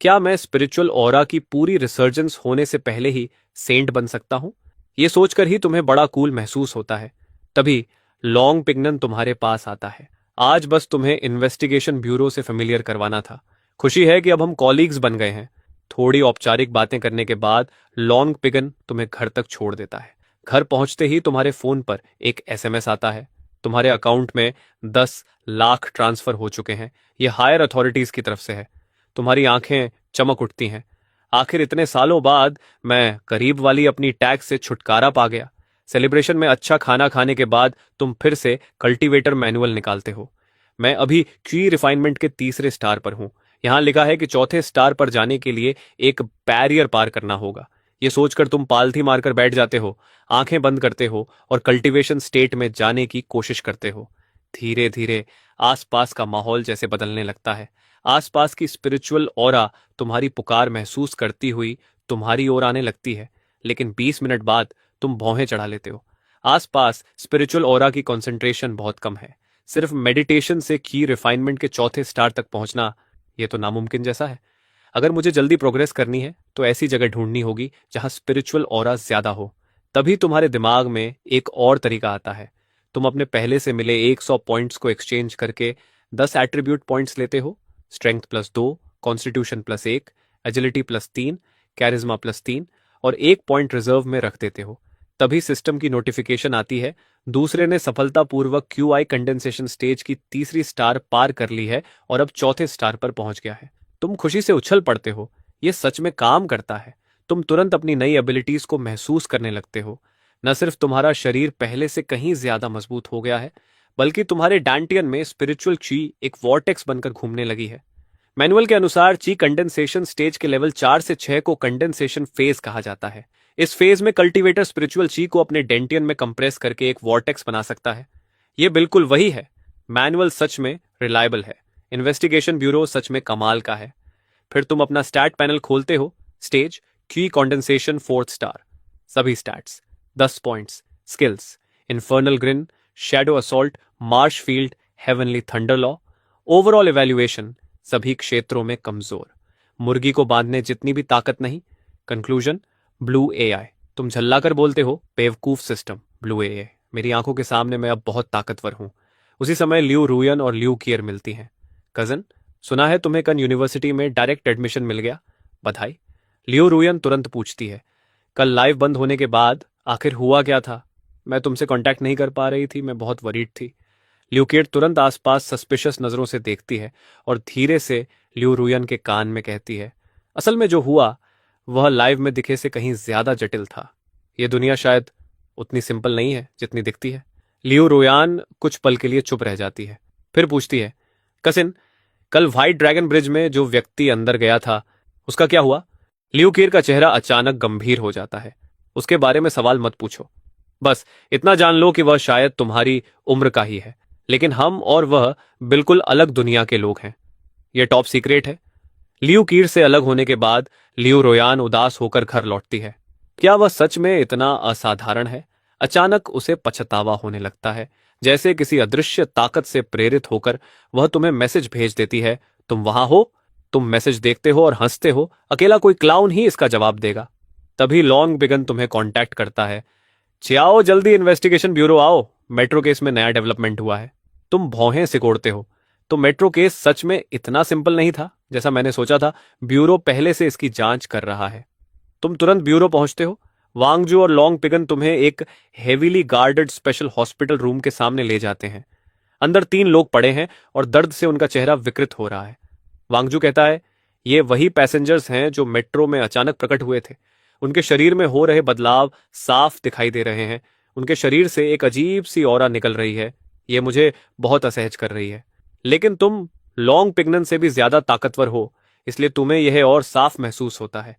क्या मैं स्पिरिचुअल ऑरा की पूरी रिसर्जेंस होने से पहले ही सेंट बन सकता हूं? यह सोचकर ही तुम्हें बड़ा कूल महसूस होता है। तभी लॉन्ग पिगनन तुम्हारे पास आता है। आज बस तुम्हें इन्वेस्टिगेशन ब्यूरो से फेमिलियर करवाना था। खुशी है कि अब हम कॉलीग्स बन गए हैं। थोड़ी औपचारिक बातें करने के बाद लॉन्ग पिगन तुम्हें घर तक छोड़ देता है। घर पहुंचते ही तुम्हारे फोन पर एक एसएमएस आता है। तुम्हारे अकाउंट में 10 लाख ट्रांसफर हो चुके हैं। यह हायर अथॉरिटीज की तरफ से है। तुम्हारी आंखें चमक उठती हैं। आखिर इतने सालों बाद मैं करीब वाली अपनी टैक्स से छुटकारा पा गया। सेलिब्रेशन में अच्छा खाना खाने के बाद तुम फिर से कल्टीवेटर मैनुअल निकालते हो। मैं अभी क्यू रिफाइनमेंट के 3 स्टार पर हूं। यहां लिखा है कि 4थे स्टार पर जाने के लिए एक बैरियर पार करना होगा। यह सोचकर तुम पालथी मारकर बैठ जाते हो, आंखें बंद करते हो और कल्टीवेशन स्टेट में जाने की कोशिश करते हो। धीरे धीरे आसपास का माहौल जैसे बदलने लगता है। आसपास की स्पिरिचुअल ऑरा तुम्हारी पुकार महसूस करती हुई तुम्हारी ओर आने लगती है। लेकिन 20 मिनट बाद तुम भौहें चढ़ा लेते हो। आसपास स्पिरिचुअल ऑरा की कंसंट्रेशन बहुत कम है। सिर्फ मेडिटेशन से की रिफाइनमेंट के 4थे स्टार तक पहुंचना, यह तो नामुमकिन जैसा है। अगर मुझे जल्दी प्रोग्रेस करनी है तो ऐसी जगह ढूंढनी होगी जहां स्पिरिचुअल ऑरा ज्यादा हो। तभी तुम्हारे दिमाग में एक और तरीका आता है। तुम अपने पहले से मिले 100 पॉइंट्स को एक्सचेंज करके 10 एट्रीब्यूट पॉइंट्स लेते हो। स्ट्रेंथ +2, कॉन्स्टिट्यूशन +1, एजिलिटी +3, कैरिज्मा +3 और 1 पॉइंट रिजर्व में रख देते हो। तभी सिस्टम की नोटिफिकेशन आती है, दूसरे ने सफलतापूर्वक क्यूआई कंडेंसेशन स्टेज की 3री स्टार पार कर ली है और अब 4थे स्टार पर पहुंच गया है। तुम खुशी से उछल पड़ते हो। यह सच में काम करता है। तुम तुरंत अपनी नई एबिलिटीज को महसूस करने लगते हो। न सिर्फ तुम्हारा शरीर पहले से कहीं ज्यादा मजबूत हो गया है, बल्कि तुम्हारे डांटियन में स्पिरिचुअल ची एक वॉर्टेक्स बनकर घूमने लगी है। मैनुअल के अनुसार ची कंडेंसेशन स्टेज के लेवल 4 से 6 को कंडेंसेशन फेज कहा जाता है। इस फेज में कल्टीवेटर स्पिरिचुअल ची को अपने डेंटियन में कंप्रेस करके एक वॉर्टेक्स बना सकता है। यह बिल्कुल वही है। मैनुअल सच में रिलायबल है। इन्वेस्टिगेशन ब्यूरो सच में कमाल का है। फिर तुम अपना स्टैट पैनल खोलते हो। Stage qi condensation 4th star. सभी stats 10 points. Skills infernal grin, shadow assault, marsh field, heavenly thunder law. Overall evaluation सभी क्षेत्रों में कमजोर। मुर्गी को बांधने जितनी भी ताकत नहीं। Conclusion blue AI. तुम झल्लाकर बोलते हो, बेवकूफ सिस्टम। ब्लू एआई, मेरी आंखों के सामने मैं अब बहुत ताकतवर हूं। उसी समय ल्यू रूयन और ल्यू कियर मिलती हैं। कजन, सुना है तुम्हें कल यूनिवर्सिटी में डायरेक्ट एडमिशन मिल गया। बधाई। लियो रूयन तुरंत पूछती है, कल लाइव बंद होने के बाद आखिर हुआ क्या था? मैं तुमसे कांटेक्ट नहीं कर पा रही थी, मैं बहुत वरीड थी। ल्यूकेट तुरंत आसपास सस्पिशियस नजरों से देखती है और धीरे से ल्यू रूयन के कान में कहती है, असल में जो हुआ वह लाइव में दिखे से कहीं ज्यादा जटिल था। यह दुनिया शायद उतनी सिंपल नहीं है जितनी दिखती है। लियो रूयान कुछ पल के लिए चुप रह जाती है, फिर पूछती है, कसिन, कल व्हाइट ड्रैगन ब्रिज में जो व्यक्ति अंदर गया था उसका क्या हुआ? ल्यूकीर का चेहरा अचानक गंभीर हो जाता है। उसके बारे में सवाल मत पूछो, बस इतना जान लो कि वह शायद तुम्हारी उम्र का ही है, लेकिन हम और वह बिल्कुल अलग दुनिया के लोग हैं। यह टॉप सीक्रेट है। लियू कीर से अलग होने के बाद लियू रोयान उदास होकर घर लौटती है। क्या वह सच में इतना असाधारण है? अचानक उसे पछतावा होने लगता है, जैसे किसी अदृश्य ताकत से प्रेरित होकर वह तुम्हें मैसेज भेज देती है, तुम वहां हो। तुम मैसेज देखते हो और हंसते हो, अकेला कोई क्लाउन ही इसका जवाब देगा। तभी लॉन्ग बिगन तुम्हें कांटेक्ट करता है, चियाओ जल्दी इन्वेस्टिगेशन ब्यूरो आओ, मेट्रो केस में नया डेवलपमेंट हुआ है। तुम भौहें सिकोड़ते हो। तो मेट्रो केस सच में इतना सिंपल नहीं था जैसा मैंने सोचा था। ब्यूरो पहले से इसकी जांच कर रहा है। तुम तुरंत ब्यूरो पहुंचते हो। वांगजू और लॉन्ग पिगन तुम्हें एक heavily guarded special hospital room के सामने ले जाते हैं। अंदर 3 लोग पड़े हैं और दर्द से उनका चेहरा विकृत हो रहा है। वांगजू कहता है, ये वही पैसेंजर्स हैं जो मेट्रो में अचानक प्रकट हुए थे। उनके शरीर में हो रहे बदलाव साफ दिखाई दे रहे हैं। उनके शरीर से एक अजीब सी ऑरा निकल रही है। ये मुझे बहुत असहज कर रही है। लेकिन तुम लॉन्ग पिगनन से भी ज्यादा ताकतवर हो, इसलिए तुम्हें यह और साफ महसूस होता है।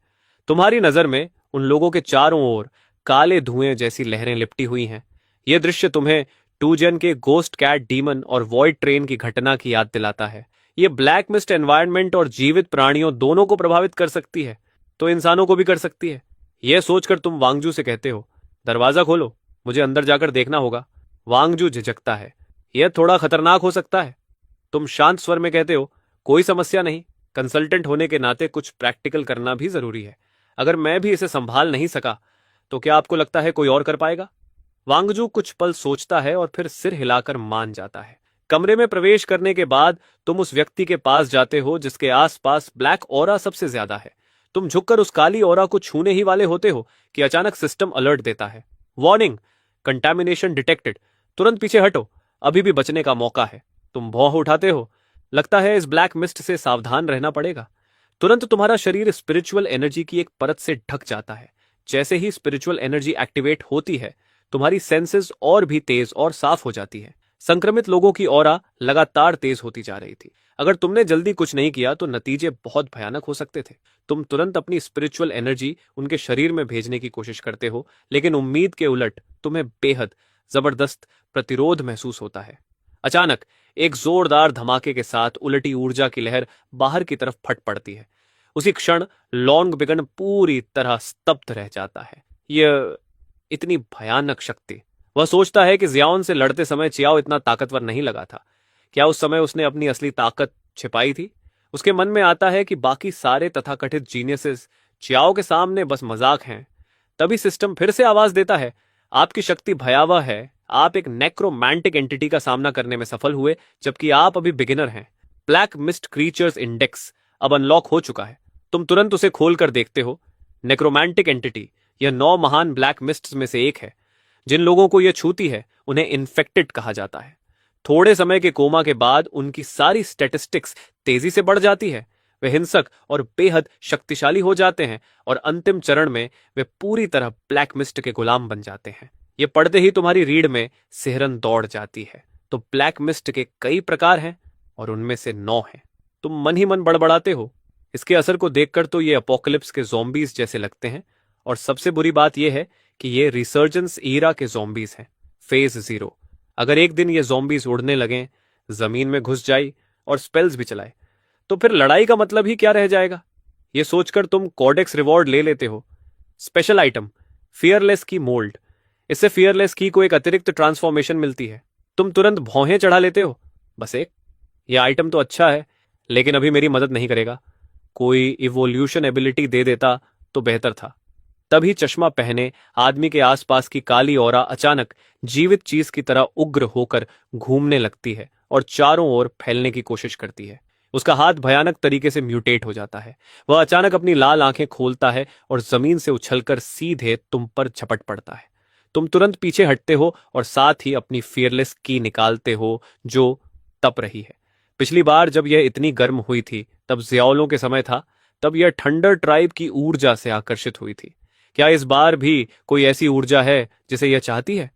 तुम्हारी नजर में उन लोगों के चारों ओर काले धुएं जैसी लहरें लिपटी हुई हैं। यह दृश्य तुम्हें टूजन के गोस्ट कैट डीमन और वॉइड ट्रेन की घटना की याद दिलाता है। यह ब्लैक मिस्ट एनवायरनमेंट और जीवित प्राणियों दोनों को प्रभावित कर सकती है, तो इंसानों को भी कर सकती है। यह सोचकर तुम वांगजू से कहते हो, दरवाजा खोलो। मुझे अंदर जाकर देखना होगा। वांगजू झिझकता है। यह थोड़ा खतरनाक हो सकता है। तुम शांत स्वर में कहते हो, कोई समस्या नहीं, कंसल्टेंट होने के नाते कुछ प्रैक्टिकल करना भी जरूरी है। अगर मैं भी इसे संभाल नहीं सका तो क्या आपको लगता है कोई और कर पाएगा? वांगजू कुछ पल सोचता है और फिर सिर हिलाकर मान जाता है। कमरे में प्रवेश करने के बाद तुम उस व्यक्ति के पास जाते हो जिसके आसपास ब्लैक ऑरा सबसे ज्यादा है। तुम झुककर उस काली ऑरा को छूने ही वाले होते हो कि अचानक सिस्टम अलर्ट देता है, वार्निंग, कंटामिनेशन डिटेक्टेड, तुरंत पीछे हटो, अभी भी बचने का मौका है। तुम भौं उठाते हो। लगता है इस ब्लैक मिस्ट से सावधान रहना पड़ेगा। तुरंत तुम्हारा शरीर स्पिरिचुअल एनर्जी की एक परत से ढक जाता है। जैसे ही स्पिरिचुअल एनर्जी एक्टिवेट होती है, तुम्हारी सेंसेस और भी तेज और साफ हो जाती है। संक्रमित लोगों की ऑरा लगातार तेज होती जा रही थी। अगर तुमने जल्दी कुछ नहीं किया तो नतीजे बहुत भयानक हो सकते थे। तुम तुरंत अपनी स्पिरिचुअल एनर्जी उनके शरीर में भेजने की कोशिश करते हो, लेकिन उम्मीद के उलट तुम्हें बेहद जबरदस्त प्रतिरोध महसूस होता है। अचानक एक जोरदार धमाके के साथ उलटी ऊर्जा की लहर बाहर की तरफ फट पड़ती है। उसी क्षण लॉन्ग बिगन पूरी तरह स्तब्ध रह जाता है। यह इतनी भयानक शक्ति। वह सोचता है कि जियाओन से लड़ते समय चियाओ इतना ताकतवर नहीं लगा था। क्या उस समय उसने अपनी असली ताकत छिपाई थी? उसके मन में आता है कि बाकी सारे तथाकथित जीनियसेस चियाओ के सामने बस मजाक हैं। तभी सिस्टम फिर से आवाज देता है, आपकी शक्ति भयावह है। आप एक नेक्रोमैंटिक एंटिटी का सामना करने में सफल हुए, जबकि आप अभी बिगिनर हैं। ब्लैक मिस्ट क्रीचर्स इंडेक्स अब अनलॉक हो चुका है। तुम तुरंत उसे खोलकर देखते हो। नेक्रोमैंटिक एंटिटी, यह 9 महान ब्लैक मिस्ट्स में से एक है। जिन लोगों को यह छूती है उन्हें इन्फेक्टेड कहा जाता है। थोड़े समय के कोमा के बाद उनकी सारी स्टैटिस्टिक्स तेजी से बढ़ जाती है। वे हिंसक और बेहद शक्तिशाली हो जाते हैं और अंतिम चरण में वे पूरी तरह ब्लैक मिस्ट के गुलाम बन जाते हैं। ये पढ़ते ही तुम्हारी रीढ़ में सिहरन दौड़ जाती है। तो ब्लैक मिस्ट के कई प्रकार हैं और उनमें से 9 हैं। तुम मन ही मन बड़बड़ाते हो। इसके असर को देखकर तो ये अपोकलिप्स के ज़ॉम्बीज जैसे लगते हैं, और सबसे बुरी बात यह है कि ये रिसर्जेंस ईरा के ज़ॉम्बीज हैं, फेज 0। अगर एक दिन ये ज़ॉम्बीज उड़ने लगें, जमीन में घुस जाए और स्पेल्स भी चलाए, तो फिर लड़ाई का मतलब ही क्या रह जाएगा? ये सोचकर तुम कॉडेक्स रिवॉर्ड ले लेते हो। स्पेशल आइटम, फियरलेस की मोल्ड। इससे फियरलेस की को एक अतिरिक्त ट्रांसफॉर्मेशन मिलती है। तुम तुरंत भौहें चढ़ा लेते हो। बस एक, यह आइटम तो अच्छा है, लेकिन अभी मेरी मदद नहीं करेगा। कोई इवोल्यूशन एबिलिटी दे देता तो बेहतर था। तभी चश्मा पहने आदमी के आसपास की काली ऑरा अचानक जीवित चीज की तरह उग्र होकर घूमने लगती है और चारों ओर फैलने की कोशिश करती है। उसका हाथ भयानक तरीके से म्यूटेट हो जाता है। वह अचानक अपनी लाल आंखें खोलता है और जमीन से उछलकर सीधे तुम पर झपट पड़ता है। तुम तुरंत पीछे हटते हो और साथ ही अपनी फियरलेस की निकालते हो जो तप रही है। पिछली बार जब यह इतनी गर्म हुई थी तब जियाओलों के समय था। तब यह ठंडर ट्राइब की ऊर्जा से आकर्षित हुई थी। क्या इस बार भी कोई ऐसी ऊर्जा है जिसे यह चाहती है?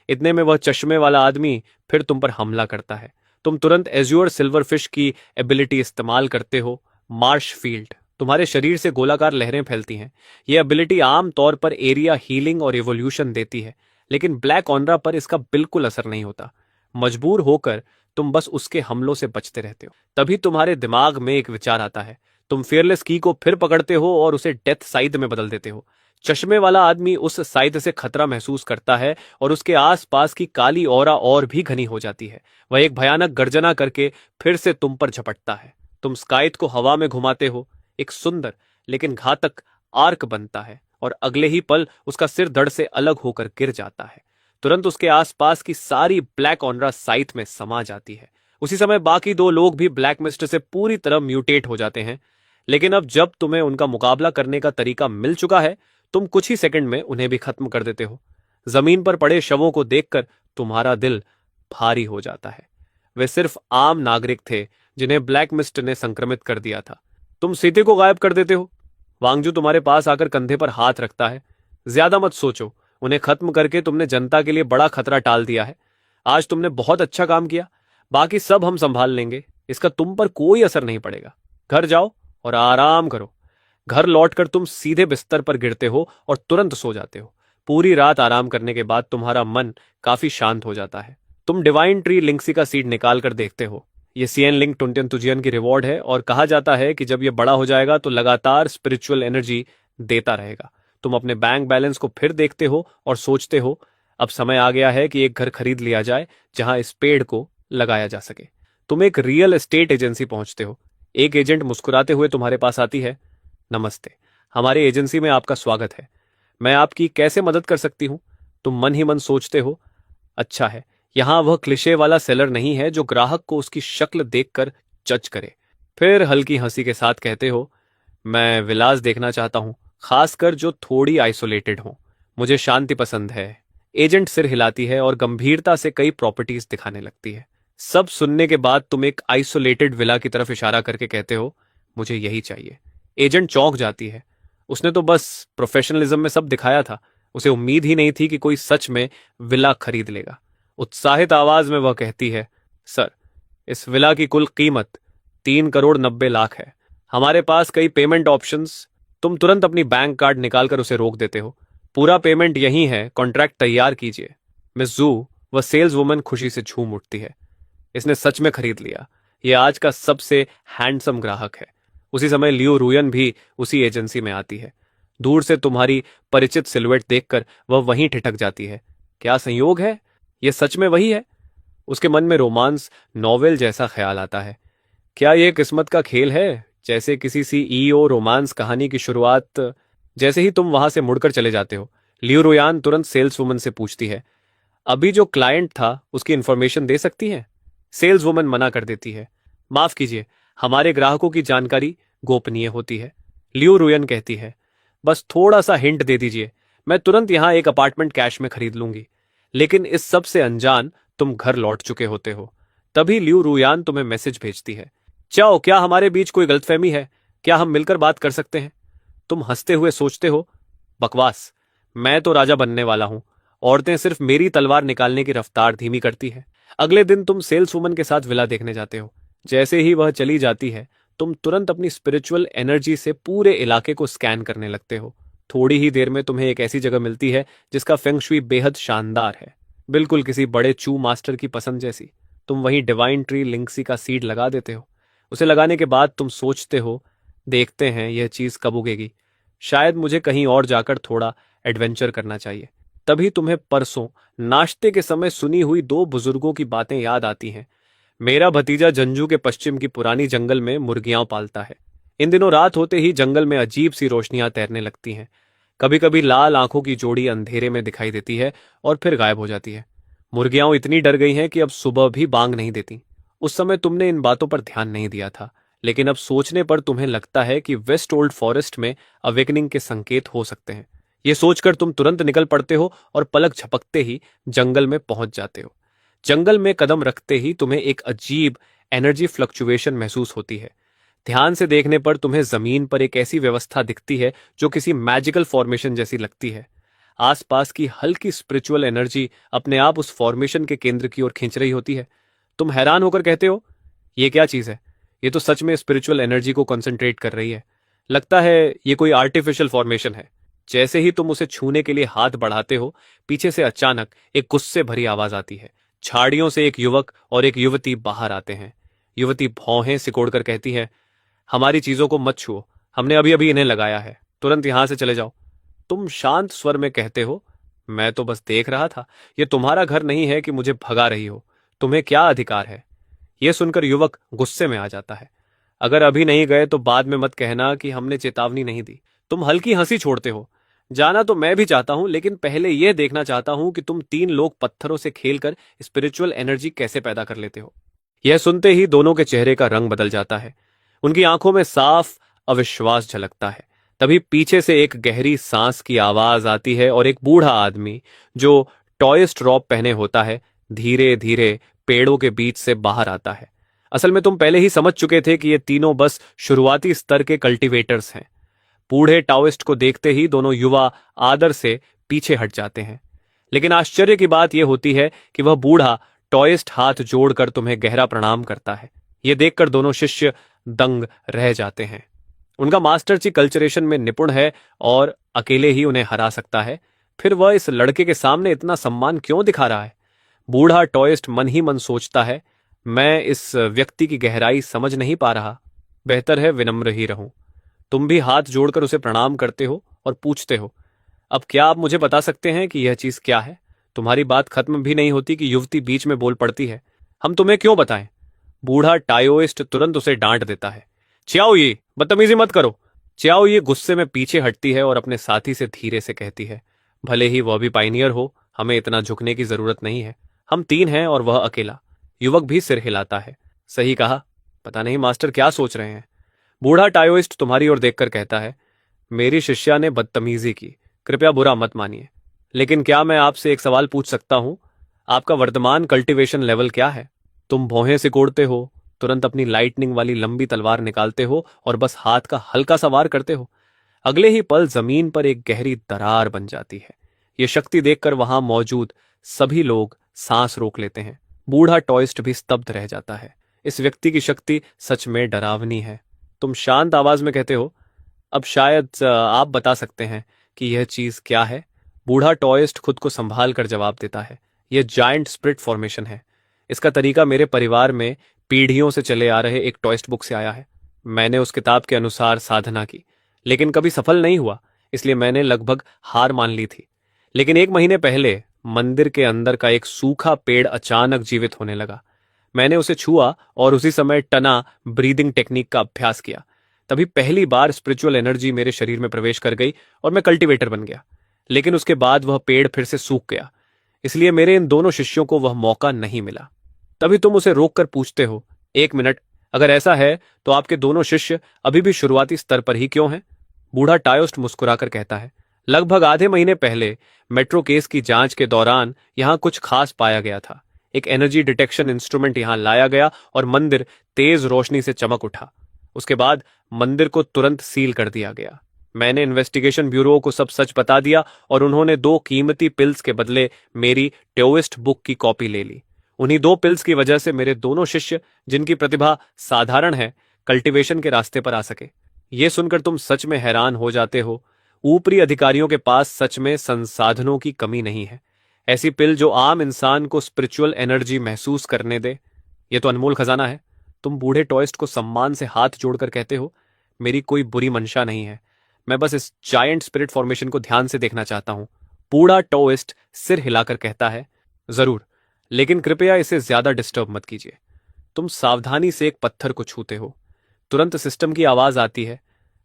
इतने में वह चश्मे वाला आदमी फिर तुम पर हमला करता है। तुम तुरंत एज्योर सिल्वरफिश की एबिलिटी इस्तेमाल करते हो, मार्श फील्ड। तुम्हारे शरीर से गोलाकार लहरें फैलती हैं। यह एबिलिटी आम तौर पर एरिया हीलिंग और इवोल्यूशन देती है, लेकिन ब्लैक ऑनरा पर इसका बिल्कुल असर नहीं होता। मजबूर होकर तुम बस उसके हमलों से बचते रहते हो। तभी तुम्हारे दिमाग में एक विचार आता है। तुम फियरलेस की को फिर पकड़ते हो और उसे डेथ साइड में बदल देते हो। चश्मे वाला आदमी उस साइड से खतरा महसूस करता है और उसके आसपास की काली ऑरा और भी घनी हो जाती है। वह एक भयानक गर्जना करके फिर से तुम पर झपटता है। तुम स्काइथ को हवा में घुमाते हो। एक सुंदर लेकिन घातक आर्क बनता है और अगले ही पल उसका सिर धड़ से अलग होकर गिर जाता है। तुरंत उसके आसपास की सारी ब्लैक ऑनरा साइथ में समा जाती है। उसी समय बाकी 2 लोग भी ब्लैक मिस्ट से पूरी तरह म्यूटेट हो जाते हैं। लेकिन अब जब तुम्हें उनका मुकाबला करने का तरीका मिल चुका है, तुम कुछ ही सेकंड में उन्हें भी खत्म कर देते हो। जमीन पर पड़े शवों को देखकर तुम्हारा दिल भारी हो जाता है। वे सिर्फ आम नागरिक थे जिन्हें ब्लैक मिस्ट ने संक्रमित कर दिया था। तुम सीते को गायब कर देते हो। वांगजू तुम्हारे पास आकर कंधे पर हाथ रखता है। ज्यादा मत सोचो, उन्हें खत्म करके तुमने जनता के लिए बड़ा खतरा टाल दिया है। आज तुमने बहुत अच्छा काम किया। बाकी सब हम संभाल लेंगे। इसका तुम पर कोई असर नहीं पड़ेगा। घर जाओ और आराम करो। घर लौटकर तुम सीधे बिस्तर पर गिरते हो और तुरंत सो जाते हो। पूरी रात आराम करने के बाद तुम्हारा मन काफी शांत हो जाता है। तुम डिवाइन ट्री लिंक्सी का सीड निकाल कर देखते हो। ये सीएन लिंक टुंटियन तुजियन की रिवॉर्ड है और कहा जाता है कि जब ये बड़ा हो जाएगा तो लगातार स्पिरिचुअल एनर्जी देता रहेगा। तुम अपने बैंक बैलेंस को फिर देखते हो और सोचते हो, अब समय आ गया है कि एक घर खरीद लिया जाए जहां इस पेड़ को लगाया जा सके। तुम एक रियल एस्टेट एजेंसी पहुंचते हो। एक एजेंट मुस्कुराते हुए तुम्हारे पास आती है। नमस्ते, हमारे एजेंसी में आपका स्वागत है। मैं आपकी कैसे मदद कर सकती हूँ? तुम मन ही मन सोचते हो, अच्छा है, यहां वह क्लिशे वाला सेलर नहीं है जो ग्राहक को उसकी शक्ल देखकर जज करे। फिर हल्की हंसी के साथ कहते हो, मैं विलास देखना चाहता हूं, खासकर जो थोड़ी आइसोलेटेड हो। मुझे शांति पसंद है। एजेंट सिर हिलाती है और गंभीरता से कई प्रॉपर्टीज दिखाने लगती है। सब सुनने के बाद तुम एक आइसोलेटेड विला की तरफ इशारा करके कहते हो, मुझे यही चाहिए। एजेंट चौंक जाती है। उसने तो बस प्रोफेशनलिज्म में सब दिखाया था। उसे उम्मीद ही नहीं थी कि कोई सच में विला खरीद लेगा। उत्साहित आवाज में वह कहती है, सर, इस विला की कुल कीमत 3,90,00,000 है। हमारे पास कई पेमेंट ऑप्शंस। तुम तुरंत अपनी बैंक कार्ड निकालकर उसे रोक देते हो। पूरा पेमेंट यही है, कॉन्ट्रैक्ट तैयार कीजिए। मिस जू, वह सेल्स वुमन खुशी से झूम उठती है। इसने सच में खरीद लिया। यह आज का सबसे हैंडसम ग्राहक है। उसी समय लियो रुयन भी उसी एजेंसी में आती है। दूर से तुम्हारी परिचित सिलुएट देखकर वह वहीं ठिठक जाती है। क्या संयोग है, यह सच में वही है? उसके मन में रोमांस नॉवेल जैसा ख्याल आता है। क्या यह किस्मत का खेल है, जैसे किसी सीईओ रोमांस कहानी की शुरुआत। जैसे ही तुम वहां से मुड़कर चले जाते हो, लियो रुयान तुरंत सेल्स वुमन से पूछती है, अभी जो क्लाइंट था उसकी इंफॉर्मेशन दे सकती है? सेल्स वुमन मना कर देती है। माफ कीजिए, हमारे ग्राहकों की जानकारी गोपनीय होती है। लियो रुयन कहती है, बस थोड़ा सा हिंट दे दीजिए, मैं तुरंत यहां एक अपार्टमेंट कैश में खरीद लूंगी। लेकिन इस सब से अनजान तुम घर लौट चुके होते हो। तभी लियो रुयान तुम्हें मैसेज भेजती है, चाओ, क्या हमारे बीच कोई गलतफहमी है? क्या हम मिलकर बात कर सकते हैं? तुम हंसते हुए सोचते हो, बकवास, मैं तो राजा बनने वाला हूं। औरतें सिर्फ मेरी तलवार निकालने की रफ्तार धीमी करती है। अगले दिन तुम सेल्स वुमन के साथ विला देखने जाते हो। जैसे ही वह चली जाती है, तुम तुरंत अपनी स्पिरिचुअल एनर्जी से पूरे इलाके को स्कैन करने लगते हो। थोड़ी ही देर में तुम्हें एक ऐसी जगह मिलती है जिसका फेंग शुई बेहद शानदार है, बिल्कुल किसी बड़े चू मास्टर की पसंद जैसी। तुम वहीं डिवाइन ट्री लिंक्सी का सीड लगा देते हो। उसे लगाने के बाद तुम सोचते हो, देखते हैं यह चीज कब उगेगी। शायद मुझे कहीं और जाकर थोड़ा एडवेंचर करना चाहिए। तभी तुम्हें परसों नाश्ते के समय सुनी हुई दो बुजुर्गों की बातें याद आती हैं। मेरा भतीजा जंजू के पश्चिम की पुरानी जंगल में मुर्गियां पालता है। इन दिनों रात होते ही जंगल में अजीब सी रोशनियां तैरने लगती हैं। कभी कभी लाल आंखों की जोड़ी अंधेरे में दिखाई देती है और फिर गायब हो जाती है। मुर्गियां इतनी डर गई हैं कि अब सुबह भी बांग नहीं देती। उस समय तुमने इन बातों पर ध्यान नहीं दिया था, लेकिन अब सोचने पर तुम्हें लगता है कि वेस्ट ओल्ड फॉरेस्ट में अवेकनिंग के संकेत हो सकते हैं। ये सोचकर तुम तुरंत निकल पड़ते हो और पलक झपकते ही जंगल में पहुंच जाते हो। जंगल में कदम रखते ही तुम्हें एक अजीब एनर्जी फ्लक्चुएशन महसूस होती है। ध्यान से देखने पर तुम्हें जमीन पर एक ऐसी व्यवस्था दिखती है जो किसी मैजिकल फॉर्मेशन जैसी लगती है। आसपास की हल्की स्पिरिचुअल एनर्जी अपने आप उस फॉर्मेशन के केंद्र की ओर खींच रही होती है। तुम हैरान होकर कहते हो, ये क्या चीज है? ये तो सच में स्पिरिचुअल एनर्जी को कंसंट्रेट कर रही है। लगता है ये कोई आर्टिफिशियल फॉर्मेशन है। जैसे ही तुम उसे छूने के लिए हाथ बढ़ाते हो, पीछे से अचानक एक गुस्से भरी आवाज आती है। झाड़ियों से एक युवक और एक युवती बाहर आते हैं। युवती भौहें सिकोड़कर कहती है, हमारी चीजों को मत छुओ, हमने अभी अभी इन्हें लगाया है, तुरंत यहां से चले जाओ। तुम शांत स्वर में कहते हो, मैं तो बस देख रहा था, यह तुम्हारा घर नहीं है कि मुझे भगा रही हो। तुम्हें क्या अधिकार है? यह सुनकर युवक गुस्से में आ जाता है। अगर अभी नहीं गए तो बाद में मत कहना कि हमने चेतावनी नहीं दी। तुम हल्की हंसी छोड़ते हो, जाना तो मैं भी चाहता हूं, लेकिन पहले यह देखना चाहता हूं कि तुम तीन लोग पत्थरों से खेलकर स्पिरिचुअल एनर्जी कैसे पैदा कर लेते हो। यह सुनते ही दोनों के चेहरे का रंग बदल जाता है। उनकी आंखों में साफ अविश्वास झलकता है। तभी पीछे से एक गहरी सांस की आवाज आती है और एक बूढ़ा आदमी जो टॉयस्ट रॉब पहने होता है, धीरे धीरे पेड़ों के बीच से बाहर आता है। असल में तुम पहले ही समझ चुके थे कि ये तीनों बस शुरुआती स्तर के कल्टीवेटर्स हैं। बूढ़े टाओइस्ट को देखते ही दोनों युवा आदर से पीछे हट जाते हैं। लेकिन आश्चर्य की बात यह होती है कि वह बूढ़ा टॉइस्ट हाथ जोड़कर तुम्हें गहरा प्रणाम करता है। यह देखकर दोनों शिष्य दंग रह जाते हैं। उनका मास्टर जी कल्चरेशन में निपुण है और अकेले ही उन्हें हरा सकता है। फिर वह इस लड़के के सामने इतना सम्मान क्यों दिखा रहा है? बूढ़ा टॉइस्ट मन ही मन सोचता है, मैं इस व्यक्ति की गहराई समझ नहीं पा रहा, बेहतर है विनम्र ही रहूं। तुम भी हाथ जोड़कर उसे प्रणाम करते हो और पूछते हो, अब क्या आप मुझे बता सकते हैं कि यह चीज क्या है? तुम्हारी बात खत्म भी नहीं होती कि युवती बीच में बोल पड़ती है, हम तुम्हें क्यों बताएं। बूढ़ा टाओइस्ट तुरंत उसे डांट देता है, चियाओ ये बदतमीजी मत करो। चियाओ ये गुस्से में पीछे हटती है और अपने साथी से धीरे से कहती है, भले ही वह भी पाइनियर हो, हमें इतना झुकने की जरूरत नहीं है। हम 3 हैं और वह अकेला। युवक भी सिर हिलाता है, सही कहा। पता नहीं मास्टर क्या सोच रहे हैं। बूढ़ा टाओइस्ट तुम्हारी ओर देखकर कहता है, मेरी शिष्या ने बदतमीजी की, कृपया बुरा मत मानिए। लेकिन क्या मैं आपसे एक सवाल पूछ सकता हूं? आपका वर्तमान कल्टीवेशन लेवल क्या है? तुम भौहें सिकोड़ते हो, तुरंत अपनी लाइटनिंग वाली लंबी तलवार निकालते हो और बस हाथ का हल्का सा वार करते हो। अगले ही पल जमीन पर एक गहरी दरार बन जाती है। यह शक्ति देखकर वहां मौजूद सभी लोग सांस रोक लेते हैं। बूढ़ा टॉइस्ट भी स्तब्ध रह जाता है। इस व्यक्ति की शक्ति सच में डरावनी है। तुम शांत आवाज में कहते हो, अब शायद आप बता सकते हैं कि यह चीज क्या है। बूढ़ा टॉइस्ट खुद को संभाल कर जवाब देता है, यह जायंट स्प्रिट फॉर्मेशन है। इसका तरीका मेरे परिवार में पीढ़ियों से चले आ रहे एक टॉइस्ट बुक से आया है। मैंने उस किताब के अनुसार साधना की, लेकिन कभी सफल नहीं हुआ, इसलिए मैंने लगभग हार मान ली थी। लेकिन 1 महीने पहले मंदिर के अंदर का एक सूखा पेड़ अचानक जीवित होने लगा। मैंने उसे छुआ और उसी समय टना ब्रीदिंग टेक्निक का अभ्यास किया। तभी पहली बार स्पिरिचुअल एनर्जी मेरे शरीर में प्रवेश कर गई और मैं कल्टीवेटर बन गया। लेकिन उसके बाद वह पेड़ फिर से सूख गया, इसलिए मेरे इन दोनों शिष्यों को वह मौका नहीं मिला। तभी तुम उसे रोककर पूछते हो, 1 मिनट, अगर ऐसा है तो आपके दोनों शिष्य अभी भी शुरुआती स्तर पर ही क्यों हैं? बूढ़ा टायोस्ट मुस्कुराकर कहता है, लगभग आधे महीने पहले मेट्रो केस की जांच के दौरान यहां कुछ खास पाया गया था। एक एनर्जी डिटेक्शन इंस्ट्रूमेंट यहां लाया गया और मंदिर तेज रोशनी से चमक उठा। उसके बाद मंदिर को तुरंत सील कर दिया गया। मैंने इन्वेस्टिगेशन ब्यूरो को सब सच बता दिया और उन्होंने 2 कीमती पिल्स के बदले मेरी टोइस्ट बुक की कॉपी ले ली। उन्हीं 2 पिल्स की वजह से मेरे दोनों शिष्य, जिनकी प्रतिभा साधारण है, कल्टीवेशन के रास्ते पर आ सके। यह सुनकर तुम सच में हैरान हो जाते हो। ऊपरी अधिकारियों के पास सच में संसाधनों की कमी नहीं है। ऐसी पिल जो आम इंसान को स्पिरिचुअल एनर्जी महसूस करने दे, यह तो अनमोल खजाना है। तुम बूढ़े टॉइस्ट को सम्मान से हाथ जोड़कर कहते हो, मेरी कोई बुरी मंशा नहीं है, मैं बस इस जायंट स्पिरिट फॉर्मेशन को ध्यान से देखना चाहता हूं। बूढ़ा टॉइस्ट सिर हिलाकर कहता है, जरूर, लेकिन कृपया इसे ज्यादा डिस्टर्ब मत कीजिए। तुम सावधानी से एक पत्थर को छूते हो। तुरंत सिस्टम की आवाज आती है,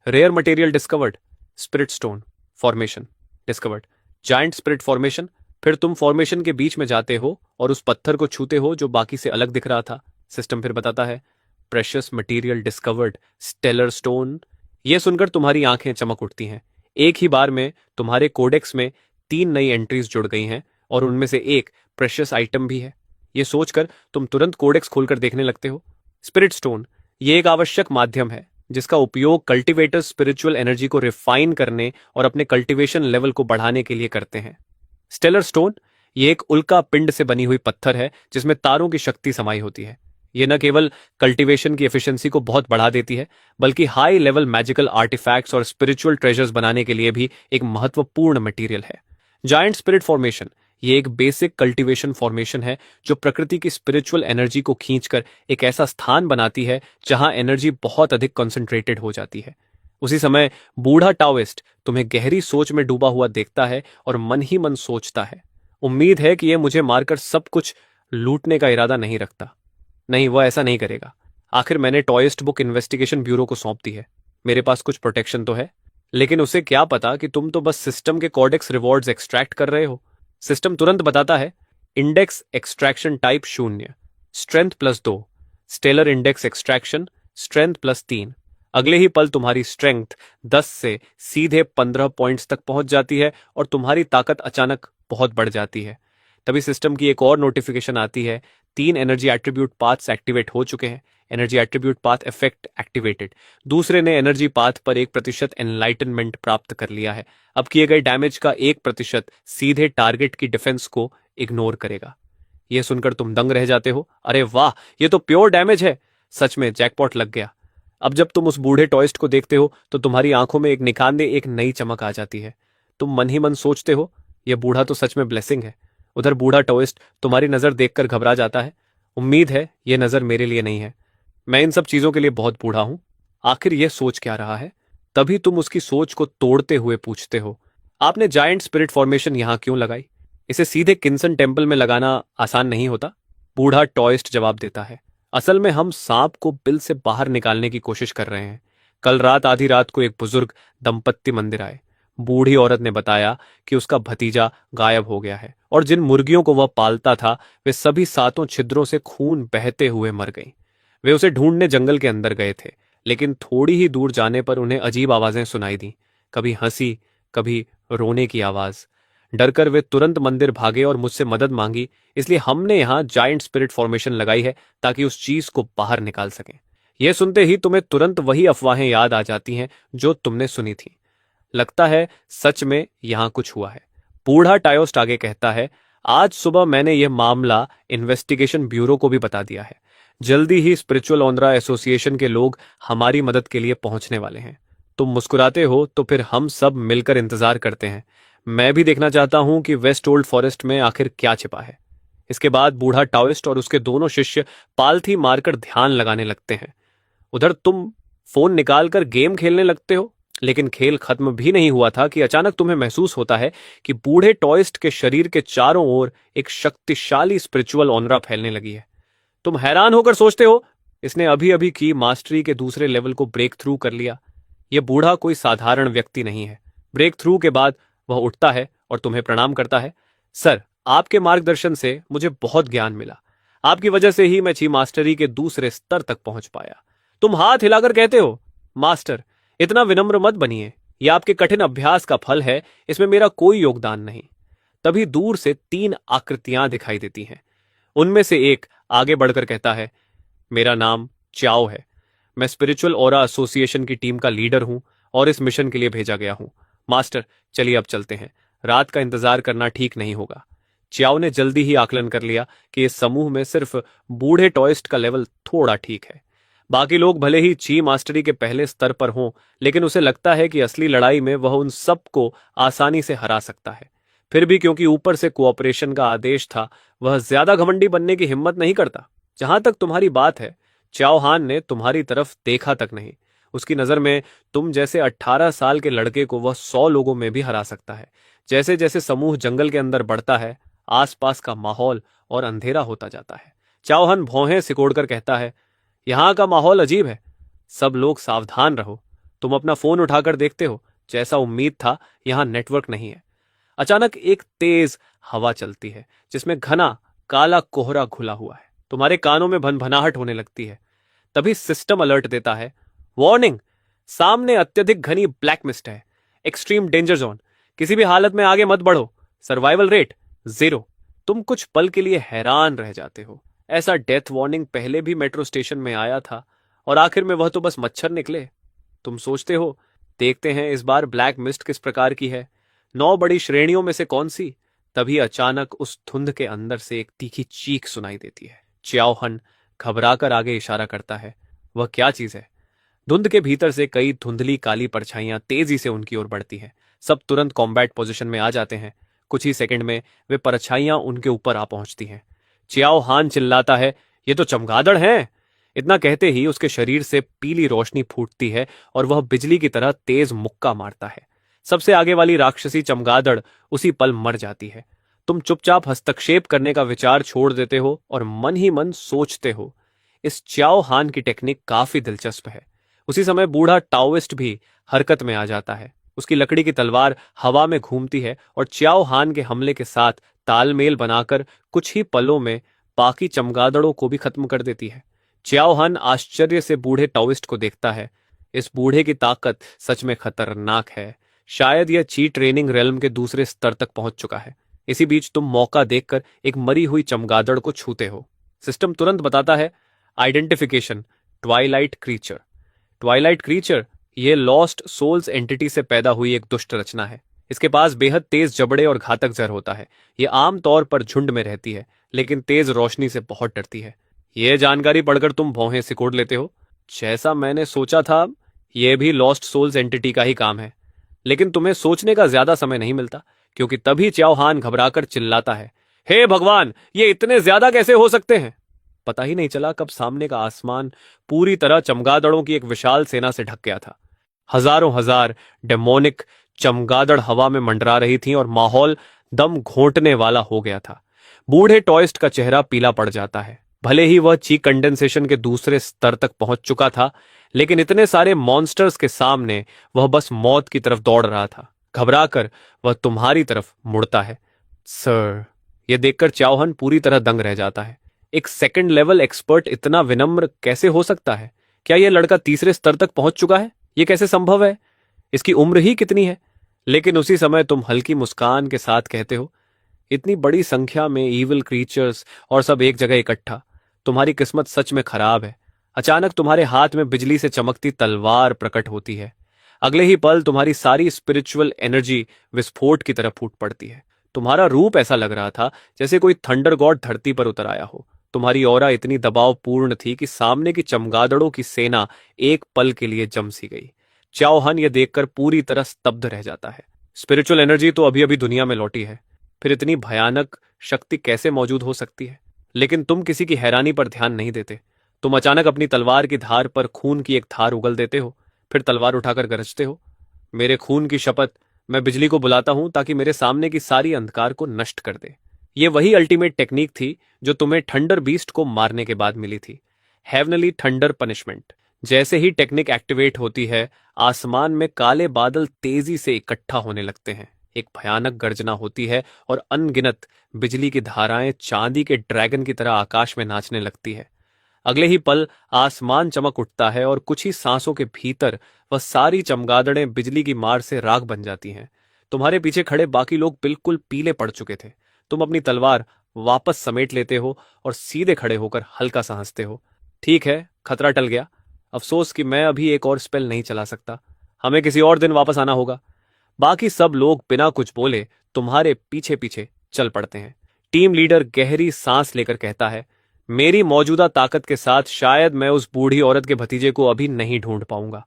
rare material discovered, spirit stone formation discovered, giant spirit formation. फिर तुम फॉर्मेशन के बीच में जाते हो और उस पत्थर को छूते हो जो बाकी से अलग दिख रहा था। सिस्टम फिर बताता है, precious material discovered, stellar stone. यह सुनकर तुम्हारी आंखें चमक उठती हैं। एक ही बार में तुम्हारे कोडेक्स में 3 नई एंट्रीज जुड़ गई हैं और उनमें से एक प्रेशियस आइटम भी है। यह सोचकर तुम तुरंत कोडेक्स खोलकर देखने लगते हो। स्पिरिट स्टोन ये एक आवश्यक माध्यम है जिसका उपयोग कल्टीवेटर्स स्पिरिचुअल एनर्जी को रिफाइन करने और अपने कल्टीवेशन लेवल को बढ़ाने के लिए करते हैं। स्टेलर स्टोन ये एक उल्का पिंड से बनी हुई पत्थर है जिसमें तारों की शक्ति समाई होती है। यह न केवल कल्टीवेशन की एफिशिएंसी को बहुत बढ़ा देती है, बल्कि हाई लेवल मैजिकल आर्टिफैक्ट्स और स्पिरिचुअल ट्रेजर्स बनाने के लिए भी एक महत्वपूर्ण मटेरियल है। जायंट स्पिरिट फॉर्मेशन ये एक बेसिक कल्टीवेशन फॉर्मेशन है जो प्रकृति की स्पिरिचुअल एनर्जी को खींचकर एक ऐसा स्थान बनाती है जहां एनर्जी बहुत अधिक कंसंट्रेटेड हो जाती है। उसी समय बूढ़ा टाओइस्ट तुम्हें गहरी सोच में डूबा हुआ देखता है और मन ही मन सोचता है, उम्मीद है कि यह मुझे मारकर सब कुछ लूटने का इरादा नहीं रखता। नहीं, वह ऐसा नहीं करेगा। आखिर मैंने टॉइस्ट बुक इन्वेस्टिगेशन ब्यूरो को सौंप दी है, मेरे पास कुछ प्रोटेक्शन तो है। लेकिन उसे क्या पता कि तुम तो बस सिस्टम के कॉडेक्स रिवॉर्ड्स एक्सट्रैक्ट कर रहे हो। सिस्टम तुरंत बताता है, index extraction type 0, strength +2, stellar index extraction, strength +3। अगले ही पल तुम्हारी स्ट्रेंथ 10 से सीधे 15 पॉइंट्स तक पहुंच जाती है और तुम्हारी ताकत अचानक बहुत बढ़ जाती है। तभी सिस्टम की एक और नोटिफिकेशन आती है, 3 एनर्जी एट्रीब्यूट पाथ्स एक्टिवेट हो चुके हैं। Energy attribute path effect activated. दूसरे ने एनर्जी पाथ पर 1% एनलाइटनमेंट प्राप्त कर लिया है। अब किए गए डैमेज का 1% सीधे टारगेट की डिफेंस को इग्नोर करेगा। यह सुनकर तुम दंग रह जाते हो, अरे वाह, यह तो प्योर डैमेज है। सच में जैकपॉट लग गया। अब जब तुम उस बूढ़े टॉइस्ट को देखते हो तो तुम्हारी आंखों में एक निखांदे एक नई चमक आ जाती है। तुम मन ही मन सोचते हो, यह बूढ़ा तो सच में ब्लेसिंग है। उधर बूढ़ा टॉइस्ट तुम्हारी नजर देखकर घबरा जाता है। उम्मीद है यह नजर मेरे लिए नहीं है, मैं इन सब चीजों के लिए बहुत बूढ़ा हूं। आखिर यह सोच क्या रहा है? तभी तुम उसकी सोच को तोड़ते हुए पूछते हो, आपने जायंट स्पिरिट फॉर्मेशन यहां क्यों लगाई? इसे सीधे किन्सन टेम्पल में लगाना आसान नहीं होता, बूढ़ा टॉइस्ट जवाब देता है। असल में हम सांप को बिल से बाहर निकालने की कोशिश कर रहे हैं। कल रात आधी रात को एक बुजुर्ग दंपत्ति मंदिर आए। बूढ़ी औरत ने बताया कि उसका भतीजा गायब हो गया है और जिन मुर्गियों को वह पालता था वे सभी सातों छिद्रों से खून बहते हुए मर गईं। वे उसे ढूंढने जंगल के अंदर गए थे, लेकिन थोड़ी ही दूर जाने पर उन्हें अजीब आवाजें सुनाई दी, कभी हंसी, कभी रोने की आवाज। डरकर वे तुरंत मंदिर भागे और मुझसे मदद मांगी। इसलिए हमने यहाँ जायंट स्पिरिट फॉर्मेशन लगाई है ताकि उस चीज को बाहर निकाल सकें। यह सुनते ही तुम्हें तुरंत वही अफवाहें याद आ जाती हैं जो तुमने सुनी थी। लगता है सच में यहां कुछ हुआ है। बूढ़ा टायोस्ट आगे कहता है, आज सुबह मैंने यह मामला इन्वेस्टिगेशन ब्यूरो को भी बता दिया है। जल्दी ही स्पिरिचुअल ओनरा एसोसिएशन के लोग हमारी मदद के लिए पहुंचने वाले हैं। तुम मुस्कुराते हो तो फिर हम सब मिलकर इंतजार करते हैं। मैं भी देखना चाहता हूं कि वेस्ट ओल्ड फॉरेस्ट में आखिर क्या छिपा है। इसके बाद बूढ़ा टाओइस्ट और उसके दोनों शिष्य पालथी मारकर ध्यान लगाने लगते हैं। उधर तुम फोन निकालकर गेम खेलने लगते हो, लेकिन खेल खत्म भी नहीं हुआ था कि अचानक तुम्हें महसूस होता है कि बूढ़े टॉइस्ट के शरीर के चारों ओर एक शक्तिशाली स्पिरिचुअल ऑनरा फैलने लगी है। तुम हैरान होकर सोचते हो, इसने अभी अभी की मास्टरी के दूसरे लेवल को ब्रेक थ्रू कर लिया। यह बूढ़ा कोई साधारण व्यक्ति नहीं है। ब्रेक थ्रू के बाद वह उठता है और तुम्हें प्रणाम करता है। सर, आपके मार्गदर्शन से मुझे बहुत ज्ञान मिला। आपकी वजह से ही मैं ची मास्टरी के दूसरे स्तर तक पहुंच पाया। तुम हाथ हिलाकर कहते हो, मास्टर, इतना विनम्र मत बनिए। यह आपके कठिन अभ्यास का फल है, इसमें मेरा कोई योगदान नहीं। तभी दूर से 3 आकृतियां दिखाई देती हैं। उनमें से एक आगे बढ़कर कहता है, मेरा नाम च्याओ है। मैं स्पिरिचुअल ओरा एसोसिएशन की टीम का लीडर हूं और इस मिशन के लिए भेजा गया हूं। मास्टर, चलिए अब चलते हैं। रात का इंतजार करना ठीक नहीं होगा। च्याओ ने जल्दी ही आकलन कर लिया कि इस समूह में सिर्फ बूढ़े टॉइस्ट का लेवल थोड़ा ठीक है। बाकी लोग भले ही ची मास्टरी के पहले स्तर पर हों, लेकिन उसे लगता है कि असली लड़ाई में वह उन सबको आसानी से हरा सकता है। फिर भी क्योंकि ऊपर से कोऑपरेशन का आदेश था, वह ज्यादा घमंडी बनने की हिम्मत नहीं करता। जहां तक तुम्हारी बात है, च्याओ हान ने तुम्हारी तरफ देखा तक नहीं। उसकी नजर में तुम जैसे 18 साल के लड़के को वह 100 लोगों में भी हरा सकता है। जैसे जैसे समूह जंगल के अंदर बढ़ता है, आसपास का माहौल और अंधेरा होता जाता है। च्याओ हान भौहें सिकोड़कर कहता है, यहां का माहौल अजीब है। सब लोग सावधान रहो। तुम अपना फोन उठाकर देखते हो, जैसा उम्मीद था यहां नेटवर्क नहीं है। अचानक एक तेज हवा चलती है जिसमें घना काला कोहरा घुला हुआ है। तुम्हारे कानों में भनभनाहट होने लगती है। तभी सिस्टम अलर्ट देता है, वार्निंग, सामने अत्यधिक घनी ब्लैक मिस्ट है। Extreme danger zone. किसी भी हालत में आगे मत बढ़ो। Survival rate 0। तुम कुछ पल के लिए हैरान रह जाते हो। ऐसा डेथ वार्निंग पहले भी मेट्रो स्टेशन में आया था और आखिर में वह तो बस मच्छर निकले। तुम सोचते हो, देखते हैं इस बार ब्लैक मिस्ट किस प्रकार की है, 9 बड़ी श्रेणियों में से कौन सी। तभी अचानक उस धुंध के अंदर से एक तीखी चीख सुनाई देती है। च्याओ हन घबराकर आगे इशारा करता है। वह क्या चीज है? धुंध के भीतर से कई धुंधली काली परछाइयां तेजी से उनकी ओर बढ़ती हैं। सब तुरंत कॉम्बैट पोजीशन में आ जाते हैं। कुछ ही सेकंड में वे परछाइयां उनके ऊपर आ पहुंचती हैं। च्याओ हान चिल्लाता है, ये तो चमगादड़ हैं। इतना कहते ही उसके शरीर से पीली रोशनी फूटती है और वह बिजली की तरह तेज मुक्का मारता है। सबसे आगे वाली राक्षसी चमगादड़ उसी पल मर जाती है। तुम चुपचाप हस्तक्षेप करने का विचार छोड़ देते हो और मन ही मन सोचते हो, इस च्याओ हान की टेक्निक काफी दिलचस्प है। उसी समय बूढ़ा टाओइस्ट भी हरकत में आ जाता है। उसकी लकड़ी की तलवार हवा में घूमती है और च्याओ हान के हमले के साथ तालमेल बनाकर कुछ ही पलों में बाकी चमगादड़ों को भी खत्म कर देती है। च्याओ हान आश्चर्य से बूढ़े टाओइस्ट को देखता है। इस बूढ़े की ताकत सच में खतरनाक है। शायद यह ची ट्रेनिंग रेल्म के दूसरे स्तर तक पहुंच चुका है। इसी बीच तुम मौका देखकर एक मरी हुई चमगादड़ को छूते हो। सिस्टम तुरंत बताता है, identification, Twilight creature. Twilight creature यह लॉस्ट सोल्स एंटिटी से पैदा हुई एक दुष्ट रचना है। इसके पास बेहद तेज जबड़े और घातक जहर होता है। यह आमतौर पर झुंड में रहती है, लेकिन तेज रोशनी से बहुत डरती है। यह जानकारी पढ़कर तुम भौहें सिकोड़ लेते हो। जैसा मैंने सोचा था, यह भी लॉस्ट सोल्स एंटिटी का ही काम है। लेकिन तुम्हें सोचने का ज्यादा समय नहीं मिलता, क्योंकि तभी च्याओ हान घबराकर चिल्लाता है, हे भगवान, ये इतने ज्यादा कैसे हो सकते हैं? पता ही नहीं चला कब सामने का आसमान पूरी तरह चमगादड़ों की एक विशाल सेना से ढक गया था। हजारों हजार डेमोनिक चमगादड़ हवा में मंडरा रही थी और माहौल दम घोंटने वाला हो गया था। बूढ़े टॉयस्ट का चेहरा पीला पड़ जाता है। भले ही वह चीक कंडेंसेशन के दूसरे स्तर तक पहुंच चुका था, लेकिन इतने सारे मॉन्स्टर्स के सामने वह बस मौत की तरफ दौड़ रहा था। घबराकर वह तुम्हारी तरफ मुड़ता है। सर, यह देखकर चाओहन पूरी तरह दंग रह जाता है। एक सेकंड लेवल एक्सपर्ट इतना विनम्र कैसे हो सकता है? क्या यह लड़का तीसरे स्तर तक पहुंच चुका है? यह कैसे संभव है? इसकी उम्र ही कितनी है? लेकिन उसी समय तुम हल्की मुस्कान के साथ कहते हो, इतनी बड़ी संख्या में ईविल क्रीचर्स और सब एक जगह इकट्ठा, तुम्हारी किस्मत सच में खराब है। अचानक तुम्हारे हाथ में बिजली से चमकती तलवार प्रकट होती है। अगले ही पल तुम्हारी सारी स्पिरिचुअल एनर्जी विस्फोट की तरफ फूट पड़ती है। तुम्हारा रूप ऐसा लग रहा था जैसे कोई थंडर गॉड धरती पर उतर आया हो। तुम्हारी ऑरा इतनी दबावपूर्ण थी कि सामने की चमगादड़ों की सेना एक पल के लिए जम सी गई। चाओहन यह देखकर पूरी तरह स्तब्ध रह जाता है। स्पिरिचुअल एनर्जी तो अभी अभी दुनिया में लौटी है, फिर इतनी भयानक शक्ति कैसे मौजूद हो सकती है? लेकिन तुम किसी की हैरानी पर ध्यान नहीं देते। तुम अचानक अपनी तलवार की धार पर खून की एक धार उगल देते हो, फिर तलवार उठाकर गरजते हो, मेरे खून की शपथ, मैं बिजली को बुलाता हूं ताकि मेरे सामने की सारी अंधकार को नष्ट कर दे। ये वही अल्टीमेट टेक्निक थी जो तुम्हें थंडर बीस्ट को मारने के बाद मिली थी, हेवनली थंडर पनिशमेंट। जैसे ही टेक्निक एक्टिवेट होती है, आसमान में काले बादल तेजी से इकट्ठा होने लगते हैं। एक भयानक गर्जना होती है और अनगिनत बिजली की धाराएं चांदी के ड्रैगन की तरह आकाश में नाचने लगती है। अगले ही पल आसमान चमक उठता है और कुछ ही सांसों के भीतर वह सारी चमगादड़ें बिजली की मार से राख बन जाती हैं। तुम्हारे पीछे खड़े बाकी लोग बिल्कुल पीले पड़ चुके थे। तुम अपनी तलवार वापस समेट लेते हो और सीधे खड़े होकर हल्का सा हंसते हो। ठीक है, खतरा टल गया। अफसोस कि मैं अभी एक और स्पेल नहीं चला सकता। हमें किसी और दिन वापस आना होगा। बाकी सब लोग बिना कुछ बोले तुम्हारे पीछे पीछे चल पड़ते हैं। टीम लीडर गहरी सांस लेकर कहता है, मेरी मौजूदा ताकत के साथ शायद मैं उस बूढ़ी औरत के भतीजे को अभी नहीं ढूंढ पाऊंगा।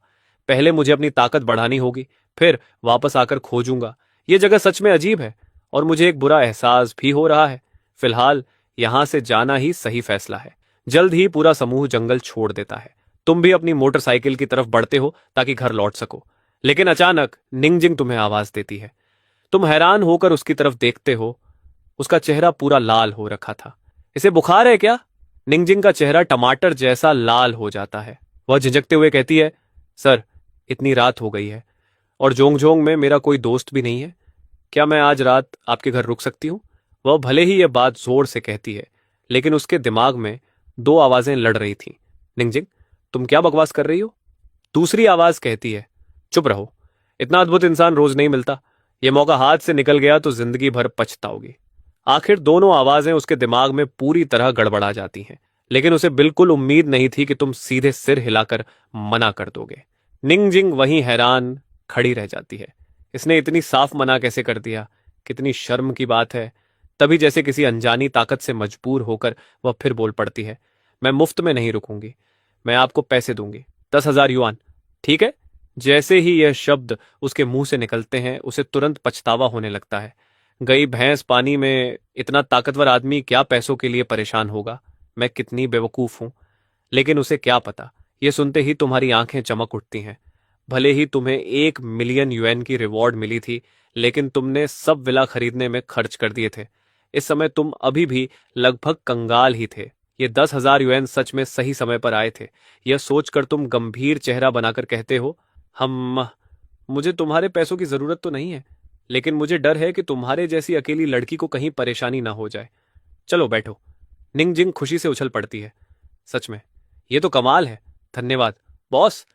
पहले मुझे अपनी ताकत बढ़ानी होगी, फिर वापस आकर खोजूंगा। यह जगह सच में अजीब है और मुझे एक बुरा एहसास भी हो रहा है। फिलहाल यहां से जाना ही सही फैसला है। जल्द ही पूरा समूह जंगल छोड़ देता है। तुम भी अपनी मोटरसाइकिल की तरफ बढ़ते हो ताकि घर लौट सको, लेकिन अचानक निंगजिंग तुम्हें आवाज देती है। तुम हैरान होकर उसकी तरफ देखते हो। उसका चेहरा पूरा लाल हो रखा था। इसे बुखार है क्या? निंगजिंग का चेहरा टमाटर जैसा लाल हो जाता है। वह झिझकते हुए कहती है, सर, इतनी रात हो गई है और जोंगजोंग में मेरा कोई दोस्त भी नहीं है। क्या मैं आज रात आपके घर रुक सकती हूँ? वह भले ही यह बात जोर से कहती है, लेकिन उसके दिमाग में दो आवाजें लड़ रही थीं। निंगजिंग, तुम क्या बकवास कर रही हो? दूसरी आवाज कहती है, चुप रहो, इतना अद्भुत इंसान रोज नहीं मिलता। यह मौका हाथ से निकल गया तो जिंदगी भर पछताओगी। आखिर दोनों आवाजें उसके दिमाग में पूरी तरह गड़बड़ा जाती हैं, लेकिन उसे बिल्कुल उम्मीद नहीं थी कि तुम सीधे सिर हिलाकर मना कर दोगे। निंगजिंग वहीं हैरान खड़ी रह जाती है। इसने इतनी साफ मना कैसे कर दिया? कितनी शर्म की बात है। तभी जैसे किसी अनजानी ताकत से मजबूर होकर वह फिर बोल पड़ती है, मैं मुफ्त में नहीं रुकूंगी, मैं आपको पैसे दूंगी, 10,000 युआन, ठीक है? जैसे ही यह शब्द उसके मुंह से निकलते हैं, उसे तुरंत पछतावा होने लगता है। गई भैंस पानी में, इतना ताकतवर आदमी क्या पैसों के लिए परेशान होगा? मैं कितनी बेवकूफ हूं। लेकिन उसे क्या पता, यह सुनते ही तुम्हारी आंखें चमक उठती हैं। भले ही तुम्हें 1 मिलियन युएन की रिवॉर्ड मिली थी, लेकिन तुमने सब विला खरीदने में खर्च कर दिए थे। इस समय तुम अभी भी लगभग कंगाल ही थे। ये 10,000 युएन सच में सही समय पर आए थे। यह सोचकर तुम गंभीर चेहरा बनाकर कहते हो, हम मुझे तुम्हारे पैसों की जरूरत तो नहीं है, लेकिन मुझे डर है कि तुम्हारे जैसी अकेली लड़की को कहीं परेशानी ना हो जाए। चलो बैठो। निंगजिंग खुशी से उछल पड़ती है। सच में ये तो कमाल है। धन्यवाद बॉस,